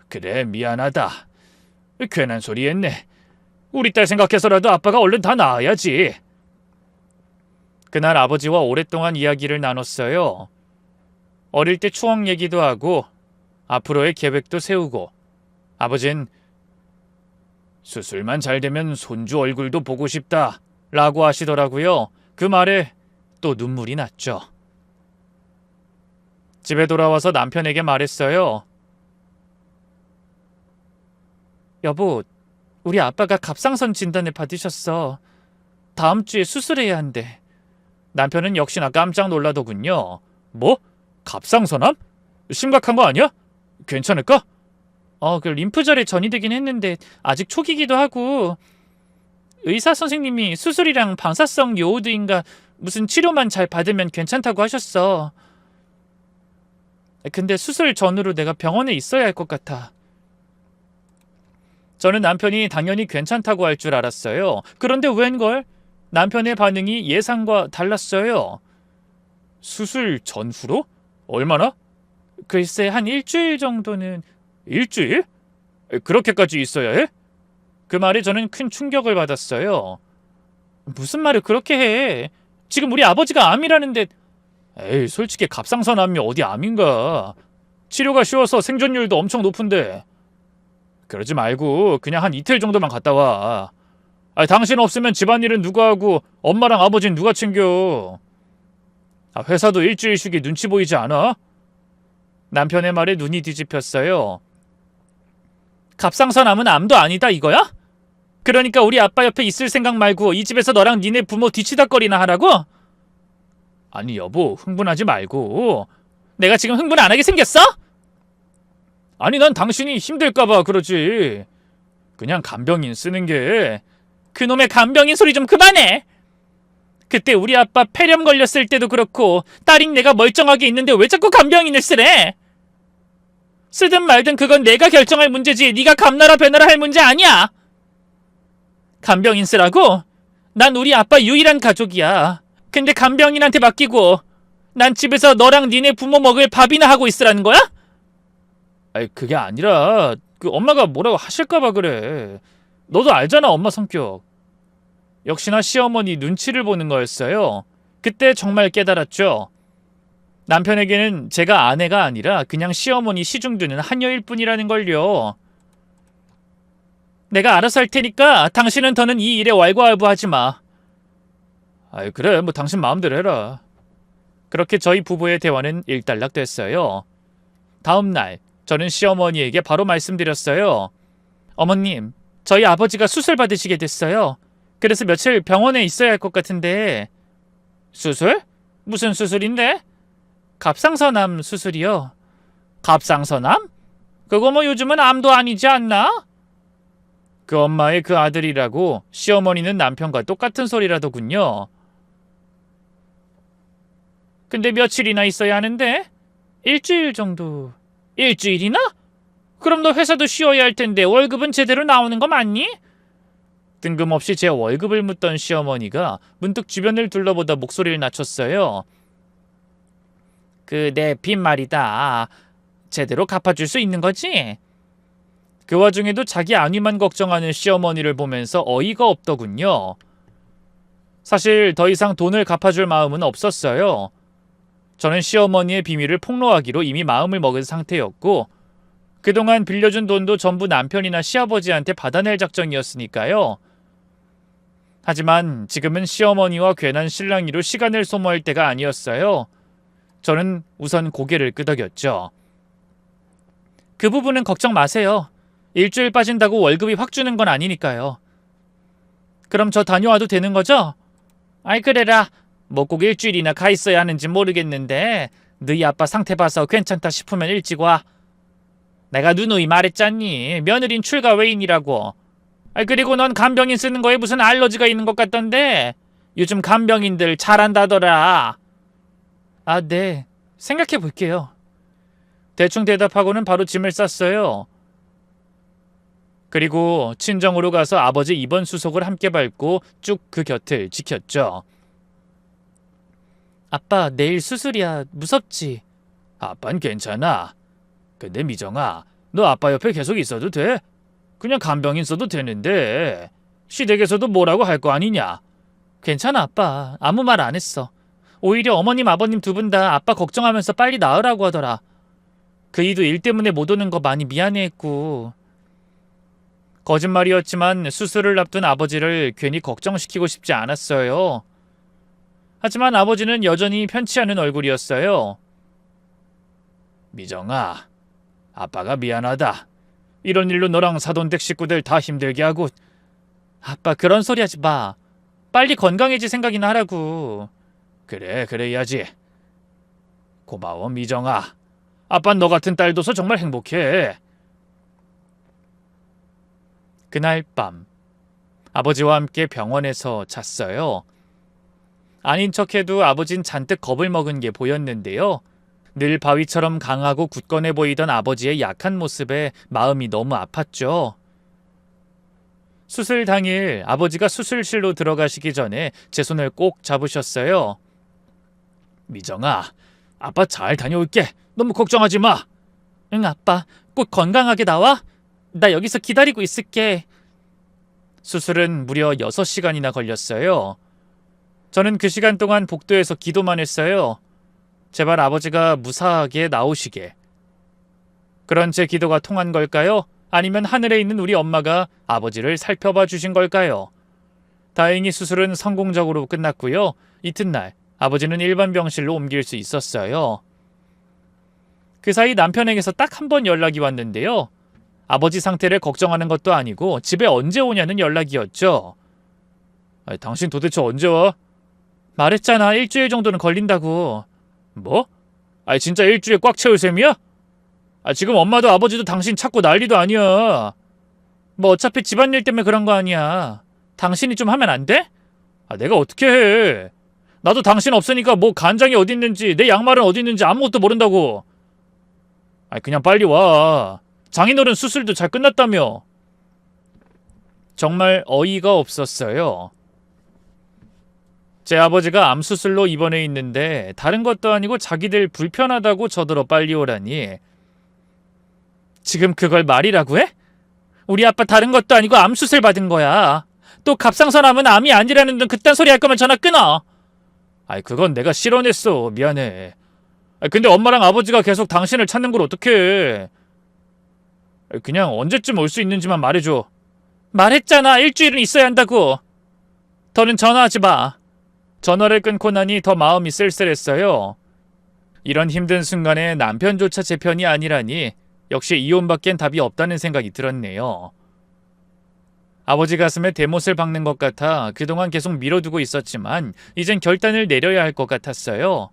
그래, 미안하다. 괜한 소리 했네. 우리 딸 생각해서라도 아빠가 얼른 다 나아야지. 그날 아버지와 오랫동안 이야기를 나눴어요. 어릴 때 추억 얘기도 하고 앞으로의 계획도 세우고. 아버진 수술만 잘 되면 손주 얼굴도 보고 싶다 라고 하시더라고요. 그 말에 또 눈물이 났죠. 집에 돌아와서 남편에게 말했어요. 여보, 우리 아빠가 갑상선 진단을 받으셨어. 다음 주에 수술해야 한대. 남편은 역시나 깜짝 놀라더군요. 뭐? 갑상선암? 심각한 거 아니야? 괜찮을까? 그 림프절에 전이되긴 했는데 아직 초기기도 하고. 의사 선생님이 수술이랑 방사성 요오드인가 무슨 치료만 잘 받으면 괜찮다고 하셨어. 근데 수술 전으로 내가 병원에 있어야 할 것 같아. 저는 남편이 당연히 괜찮다고 할 줄 알았어요. 그런데 웬걸? 남편의 반응이 예상과 달랐어요. 수술 전후로? 얼마나? 글쎄 한 일주일 정도는. 일주일? 그렇게까지 있어야 해? 그 말에 저는 큰 충격을 받았어요. 무슨 말을 그렇게 해? 지금 우리 아버지가 암이라는데. 에이, 솔직히 갑상선암이 어디 암인가. 치료가 쉬워서 생존율도 엄청 높은데. 그러지 말고 그냥 한 이틀 정도만 갔다 와. 당신 없으면 집안일은 누가 하고 엄마랑 아버지는 누가 챙겨? 회사도 일주일 쉬기 눈치 보이지 않아? 남편의 말에 눈이 뒤집혔어요. 갑상선암은 암도 아니다 이거야? 그러니까 우리 아빠 옆에 있을 생각 말고 이 집에서 너랑 니네 부모 뒤치다거리나 하라고? 아니 여보, 흥분하지 말고. 내가 지금 흥분 안 하게 생겼어? 아니 난 당신이 힘들까봐 그러지. 그냥 간병인 쓰는 게. 그놈의 간병인 소리 좀 그만해. 그때 우리 아빠 폐렴 걸렸을 때도 그렇고 딸인 내가 멀쩡하게 있는데 왜 자꾸 간병인을 쓰래? 쓰든 말든 그건 내가 결정할 문제지 네가 감나라 배나라 할 문제 아니야. 간병인 쓰라고? 난 우리 아빠 유일한 가족이야. 근데 간병인한테 맡기고 난 집에서 너랑 니네 부모 먹을 밥이나 하고 있으라는 거야? 그게 아니라 엄마가 뭐라고 하실까봐 그래. 너도 알잖아 엄마 성격. 역시나 시어머니 눈치를 보는 거였어요. 그때 정말 깨달았죠. 남편에게는 제가 아내가 아니라 그냥 시어머니 시중드는 하녀일 뿐이라는 걸요. 내가 알아서 할 테니까 당신은 더는 이 일에 왈가왈부하지 마. 그래 뭐 당신 마음대로 해라. 그렇게 저희 부부의 대화는 일단락됐어요. 다음 날 저는 시어머니에게 바로 말씀드렸어요. 어머님, 저희 아버지가 수술 받으시게 됐어요. 그래서 며칠 병원에 있어야 할 것 같은데. 수술? 무슨 수술인데? 갑상선암 수술이요. 갑상선암? 그거 뭐 요즘은 암도 아니지 않나? 그 엄마의 그 아들이라고 시어머니는 남편과 똑같은 소리라더군요. 근데 며칠이나 있어야 하는데? 일주일 정도. 일주일이나? 그럼 너 회사도 쉬어야 할 텐데 월급은 제대로 나오는 거 맞니? 뜬금없이 제 월급을 묻던 시어머니가 문득 주변을 둘러보다 목소리를 낮췄어요. 내 빈 말이다. 제대로 갚아줄 수 있는 거지? 그 와중에도 자기 안위만 걱정하는 시어머니를 보면서 어이가 없더군요. 사실 더 이상 돈을 갚아줄 마음은 없었어요. 저는 시어머니의 비밀을 폭로하기로 이미 마음을 먹은 상태였고 그동안 빌려준 돈도 전부 남편이나 시아버지한테 받아낼 작정이었으니까요. 하지만 지금은 시어머니와 괜한 실랑이로 시간을 소모할 때가 아니었어요. 저는 우선 고개를 끄덕였죠. 그 부분은 걱정 마세요. 일주일 빠진다고 월급이 확 주는 건 아니니까요. 그럼 저 다녀와도 되는 거죠? 그래라. 뭐 꼭 일주일이나 가 있어야 하는지 모르겠는데 너희 아빠 상태 봐서 괜찮다 싶으면 일찍 와. 내가 누누이 말했잖니. 며느린 출가 외인이라고. 그리고 넌 간병인 쓰는 거에 무슨 알러지가 있는 것 같던데. 요즘 간병인들 잘한다더라. 네. 생각해 볼게요. 대충 대답하고는 바로 짐을 쌌어요. 그리고 친정으로 가서 아버지 입원 수속을 함께 밟고 쭉 그 곁을 지켰죠. 아빠 내일 수술이야. 무섭지? 아빤 괜찮아. 근데 미정아, 너 아빠 옆에 계속 있어도 돼? 그냥 간병인 써도 되는데 시댁에서도 뭐라고 할 거 아니냐? 괜찮아 아빠. 아무 말 안 했어. 오히려 어머님 아버님 두 분 다 아빠 걱정하면서 빨리 나으라고 하더라. 그이도 일 때문에 못 오는 거 많이 미안해했고. 거짓말이었지만 수술을 앞둔 아버지를 괜히 걱정시키고 싶지 않았어요. 하지만 아버지는 여전히 편치 않은 얼굴이었어요. 미정아, 아빠가 미안하다. 이런 일로 너랑 사돈댁 식구들 다 힘들게 하고. 아빠 그런 소리 하지 마. 빨리 건강해질 생각이나 하라고. 그래, 그래야지. 고마워 미정아. 아빤 너 같은 딸 둬서 정말 행복해. 그날 밤 아버지와 함께 병원에서 잤어요. 아닌 척해도 아버진 잔뜩 겁을 먹은 게 보였는데요. 늘 바위처럼 강하고 굳건해 보이던 아버지의 약한 모습에 마음이 너무 아팠죠. 수술 당일 아버지가 수술실로 들어가시기 전에 제 손을 꼭 잡으셨어요. 미정아, 아빠 잘 다녀올게. 너무 걱정하지 마. 응, 아빠. 꼭 꼭 건강하게 나와? 나 여기서 기다리고 있을게. 수술은 무려 6시간이나 걸렸어요. 저는 그 시간 동안 복도에서 기도만 했어요. 제발 아버지가 무사하게 나오시게. 그런 제 기도가 통한 걸까요? 아니면 하늘에 있는 우리 엄마가 아버지를 살펴봐 주신 걸까요? 다행히 수술은 성공적으로 끝났고요. 이튿날 아버지는 일반 병실로 옮길 수 있었어요. 그 사이 남편에게서 딱 한 번 연락이 왔는데요. 아버지 상태를 걱정하는 것도 아니고 집에 언제 오냐는 연락이었죠. 아니, 당신 도대체 언제 와? 말했잖아. 일주일 정도는 걸린다고. 뭐? 아니 진짜 일주일 꽉 채울 셈이야? 지금 엄마도 아버지도 당신 찾고 난리도 아니야. 뭐 어차피 집안일 때문에 그런 거 아니야. 당신이 좀 하면 안 돼? 내가 어떻게 해. 나도 당신 없으니까 뭐 간장이 어디 있는지 내 양말은 어디 있는지 아무것도 모른다고. 그냥 빨리 와. 장인어른 수술도 잘 끝났다며. 정말 어이가 없었어요. 제 아버지가 암 수술로 입원해 있는데 다른 것도 아니고 자기들 불편하다고 저더러 빨리 오라니. 지금 그걸 말이라고 해? 우리 아빠 다른 것도 아니고 암 수술 받은 거야. 또 갑상선암은 암이 아니라는 등 그딴 소리 할 거면 전화 끊어. 그건 내가 실언했어. 미안해. 근데 엄마랑 아버지가 계속 당신을 찾는 걸 어떡해. 그냥 언제쯤 올 수 있는지만 말해줘. 말했잖아. 일주일은 있어야 한다고. 더는 전화하지 마. 전화를 끊고 나니 더 마음이 쓸쓸했어요. 이런 힘든 순간에 남편조차 제 편이 아니라니 역시 이혼밖엔 답이 없다는 생각이 들었네요. 아버지 가슴에 대못을 박는 것 같아 그동안 계속 미뤄두고 있었지만 이젠 결단을 내려야 할 것 같았어요.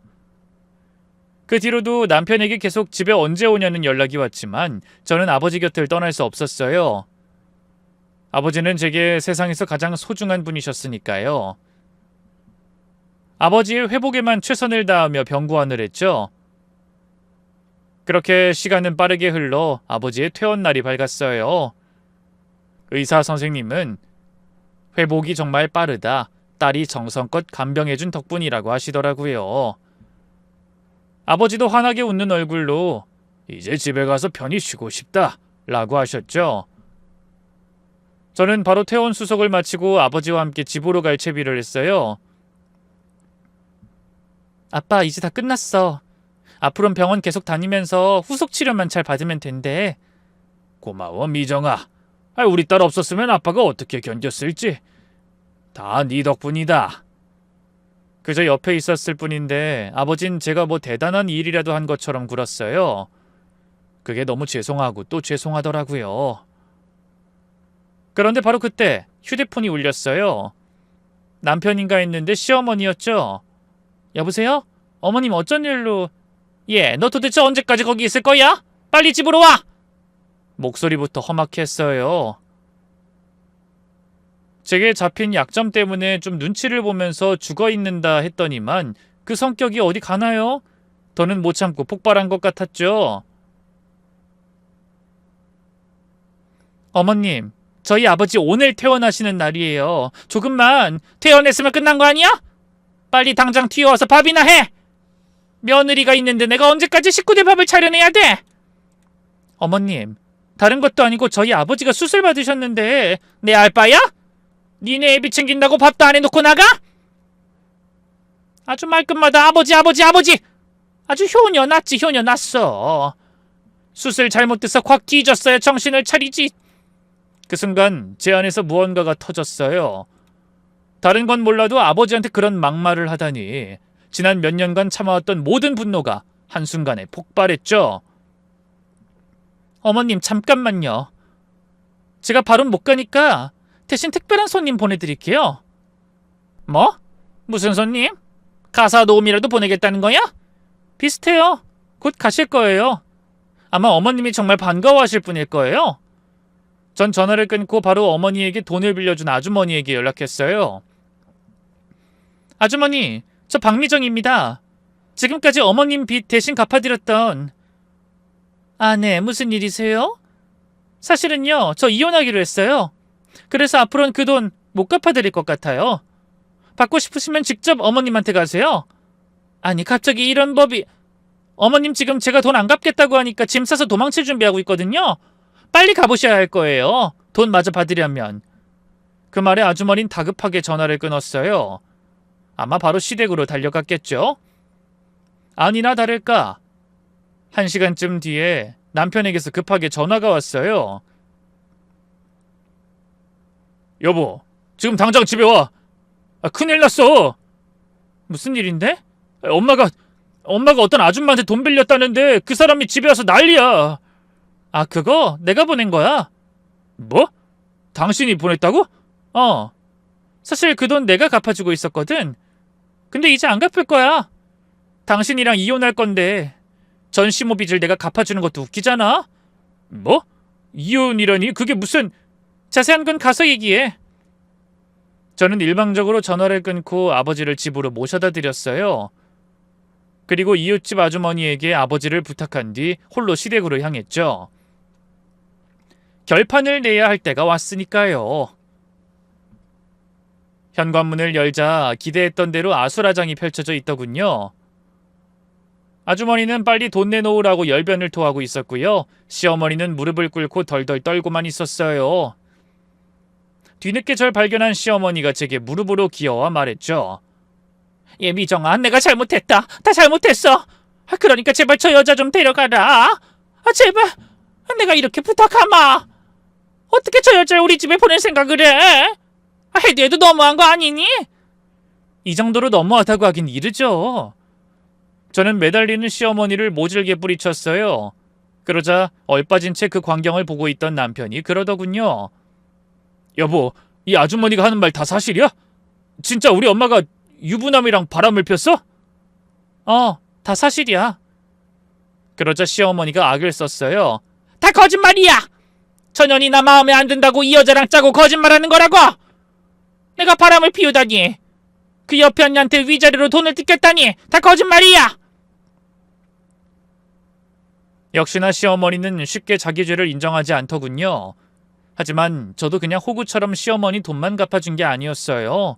그 뒤로도 남편에게 계속 집에 언제 오냐는 연락이 왔지만 저는 아버지 곁을 떠날 수 없었어요. 아버지는 제게 세상에서 가장 소중한 분이셨으니까요. 아버지의 회복에만 최선을 다하며 병구안을 했죠. 그렇게 시간은 빠르게 흘러 아버지의 퇴원 날이 밝았어요. 의사 선생님은 회복이 정말 빠르다. 딸이 정성껏 간병해준 덕분이라고 하시더라고요. 아버지도 환하게 웃는 얼굴로 이제 집에 가서 편히 쉬고 싶다 라고 하셨죠. 저는 바로 퇴원 수속을 마치고 아버지와 함께 집으로 갈 채비를 했어요. 아빠 이제 다 끝났어. 앞으로는 병원 계속 다니면서 후속 치료만 잘 받으면 된대. 고마워 미정아. 우리 딸 없었으면 아빠가 어떻게 견뎠을지. 다 네 덕분이다. 그저 옆에 있었을 뿐인데 아버진 제가 뭐 대단한 일이라도 한 것처럼 굴었어요. 그게 너무 죄송하고 또 죄송하더라고요. 그런데 바로 그때 휴대폰이 울렸어요. 남편인가 했는데 시어머니였죠. 여보세요? 어머님 어쩐 일로... 너 도대체 언제까지 거기 있을 거야? 빨리 집으로 와! 목소리부터 험악했어요. 제게 잡힌 약점 때문에 좀 눈치를 보면서 죽어있는다 했더니만 그 성격이 어디 가나요? 더는 못 참고 폭발한 것 같았죠. 어머님, 저희 아버지 오늘 퇴원하시는 날이에요. 조금만 퇴원했으면 끝난 거 아니야? 빨리 당장 튀어와서 밥이나 해! 며느리가 있는데 내가 언제까지 식구들 밥을 차려내야 돼? 어머님, 다른 것도 아니고 저희 아버지가 수술 받으셨는데 내 알바야? 니네 애비 챙긴다고 밥도 안 해놓고 나가? 아주 말끝마다 아버지 아주 효녀 났어. 수술 잘못돼서 콱 뒤졌어야 정신을 차리지. 그 순간 제 안에서 무언가가 터졌어요. 다른 건 몰라도 아버지한테 그런 막말을 하다니 지난 몇 년간 참아왔던 모든 분노가 한순간에 폭발했죠. 어머님 잠깐만요. 제가 바로 못 가니까 대신 특별한 손님 보내드릴게요. 뭐? 무슨 손님? 가사 도우미라도 보내겠다는 거야? 비슷해요. 곧 가실 거예요. 아마 어머님이 정말 반가워하실 분일 거예요. 전 전화를 끊고 바로 어머니에게 돈을 빌려준 아주머니에게 연락했어요. 아주머니, 저 박미정입니다. 지금까지 어머님 빚 대신 갚아드렸던... 네, 무슨 일이세요? 사실은요, 저 이혼하기로 했어요. 그래서 앞으로는 그 돈 못 갚아드릴 것 같아요. 받고 싶으시면 직접 어머님한테 가세요. 아니, 갑자기 이런 법이... 어머님 지금 제가 돈 안 갚겠다고 하니까 짐 싸서 도망칠 준비하고 있거든요. 빨리 가보셔야 할 거예요. 돈 마저 받으려면. 그 말에 아주머니는 다급하게 전화를 끊었어요. 아마 바로 시댁으로 달려갔겠죠. 아니나 다를까 1시간쯤 뒤에 남편에게서 급하게 전화가 왔어요. 여보, 지금 당장 집에 와. 큰일 났어. 무슨 일인데? 엄마가 어떤 아줌마한테 돈 빌렸다는데 그 사람이 집에 와서 난리야. 아, 그거 내가 보낸 거야. 뭐? 당신이 보냈다고? 사실 그 돈 내가 갚아주고 있었거든. 근데 이제 안 갚을 거야. 당신이랑 이혼할 건데 전시모 빚을 내가 갚아주는 것도 웃기잖아. 뭐? 이혼이라니? 그게 무슨... 자세한 건 가서 얘기해. 저는 일방적으로 전화를 끊고 아버지를 집으로 모셔다 드렸어요. 그리고 이웃집 아주머니에게 아버지를 부탁한 뒤 홀로 시댁으로 향했죠. 결판을 내야 할 때가 왔으니까요. 현관문을 열자 기대했던 대로 아수라장이 펼쳐져 있더군요. 아주머니는 빨리 돈 내놓으라고 열변을 토하고 있었고요. 시어머니는 무릎을 꿇고 덜덜 떨고만 있었어요. 뒤늦게 절 발견한 시어머니가 제게 무릎으로 기어와 말했죠. 미정아, 내가 잘못했다. 다 잘못했어. 그러니까 제발 저 여자 좀 데려가라. 제발. 내가 이렇게 부탁하마. 어떻게 저 여자를 우리 집에 보낼 생각을 해? 해도 해도 너무한 거 아니니? 이 정도로 너무하다고 하긴 이르죠. 저는 매달리는 시어머니를 모질게 뿌리쳤어요. 그러자 얼빠진 채 그 광경을 보고 있던 남편이 그러더군요. 여보, 이 아주머니가 하는 말 다 사실이야? 진짜 우리 엄마가 유부남이랑 바람을 폈어? 다 사실이야. 그러자 시어머니가 악을 썼어요. 다 거짓말이야! 천연이 나 마음에 안 든다고 이 여자랑 짜고 거짓말하는 거라고! 내가 바람을 피우다니! 그 옆에 언니한테 위자료로 돈을 뜯겼다니! 다 거짓말이야! 역시나 시어머니는 쉽게 자기 죄를 인정하지 않더군요. 하지만 저도 그냥 호구처럼 시어머니 돈만 갚아준 게 아니었어요.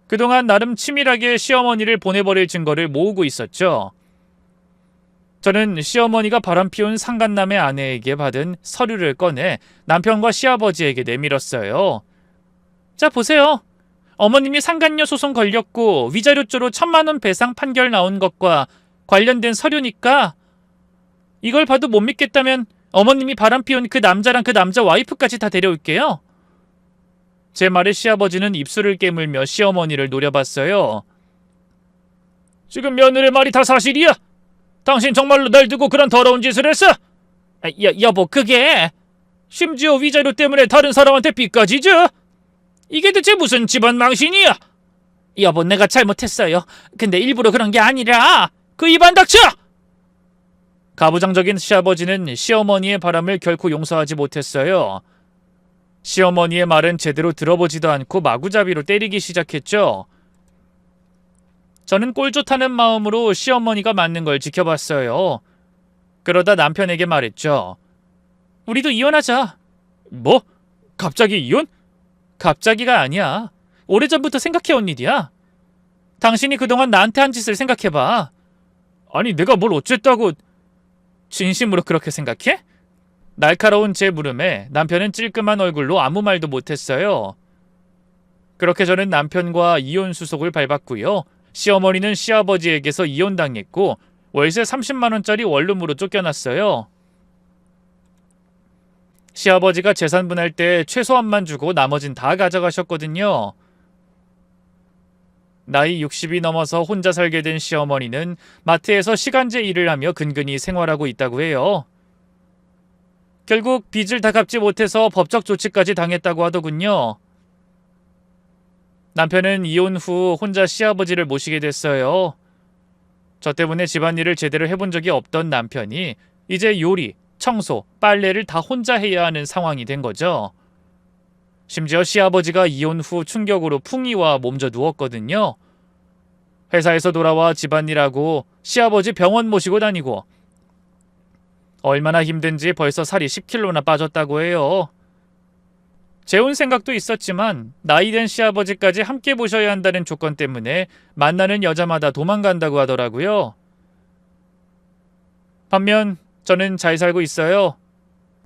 그동안 나름 치밀하게 시어머니를 보내버릴 증거를 모으고 있었죠. 저는 시어머니가 바람피운 상간남의 아내에게 받은 서류를 꺼내 남편과 시아버지에게 내밀었어요. 자, 보세요. 어머님이 상간녀 소송 걸렸고 위자료조로 1,000만 원 배상 판결 나온 것과 관련된 서류니까 이걸 봐도 못 믿겠다면 어머님이 바람피운 그 남자랑 그 남자 와이프까지 다 데려올게요. 제 말에 시아버지는 입술을 깨물며 시어머니를 노려봤어요. 지금 며느리 말이 다 사실이야? 당신 정말로 날 두고 그런 더러운 짓을 했어? 여보, 그게... 심지어 위자료 때문에 다른 사람한테 빚까지 줘? 이게 대체 무슨 집안 망신이야? 여보, 내가 잘못했어요. 근데 일부러 그런 게 아니라... 그 입안 닥쳐! 가부장적인 시아버지는 시어머니의 바람을 결코 용서하지 못했어요. 시어머니의 말은 제대로 들어보지도 않고 마구잡이로 때리기 시작했죠. 저는 꼴 좋다는 마음으로 시어머니가 맞는 걸 지켜봤어요. 그러다 남편에게 말했죠. 우리도 이혼하자. 뭐? 갑자기 이혼? 갑자기가 아니야. 오래전부터 생각해온 일이야. 당신이 그동안 나한테 한 짓을 생각해봐. 아니, 내가 뭘 어쨌다고... 진심으로 그렇게 생각해? 날카로운 제 물음에 남편은 찔끔한 얼굴로 아무 말도 못했어요. 그렇게 저는 남편과 이혼 수속을 밟았고요. 시어머니는 시아버지에게서 이혼당했고 월세 30만 원짜리 원룸으로 쫓겨났어요. 시아버지가 재산 분할 때 최소한만 주고 나머진 다 가져가셨거든요. 나이 60이 넘어서 혼자 살게 된 시어머니는 마트에서 시간제 일을 하며 근근히 생활하고 있다고 해요. 결국 빚을 다 갚지 못해서 법적 조치까지 당했다고 하더군요. 남편은 이혼 후 혼자 시아버지를 모시게 됐어요. 저 때문에 집안일을 제대로 해본 적이 없던 남편이 이제 요리, 청소, 빨래를 다 혼자 해야 하는 상황이 된 거죠. 심지어 시아버지가 이혼 후 충격으로 풍이와 몸져 누웠거든요. 회사에서 돌아와 집안일하고 시아버지 병원 모시고 다니고 얼마나 힘든지 벌써 살이 10kg나 빠졌다고 해요. 재혼 생각도 있었지만 나이 든 시아버지까지 함께 보셔야 한다는 조건 때문에 만나는 여자마다 도망간다고 하더라고요. 반면 저는 잘 살고 있어요.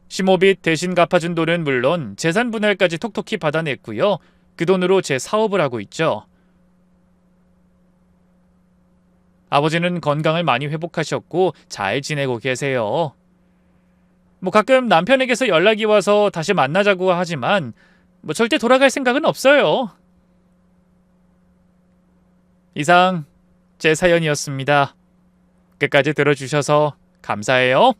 심호빗 대신 갚아준 돈은 물론 재산 분할까지 톡톡히 받아냈고요. 그 돈으로 제 사업을 하고 있죠. 아버지는 건강을 많이 회복하셨고 잘 지내고 계세요. 가끔 남편에게서 연락이 와서 다시 만나자고 하지만 절대 돌아갈 생각은 없어요. 이상 제 사연이었습니다. 끝까지 들어주셔서 감사해요.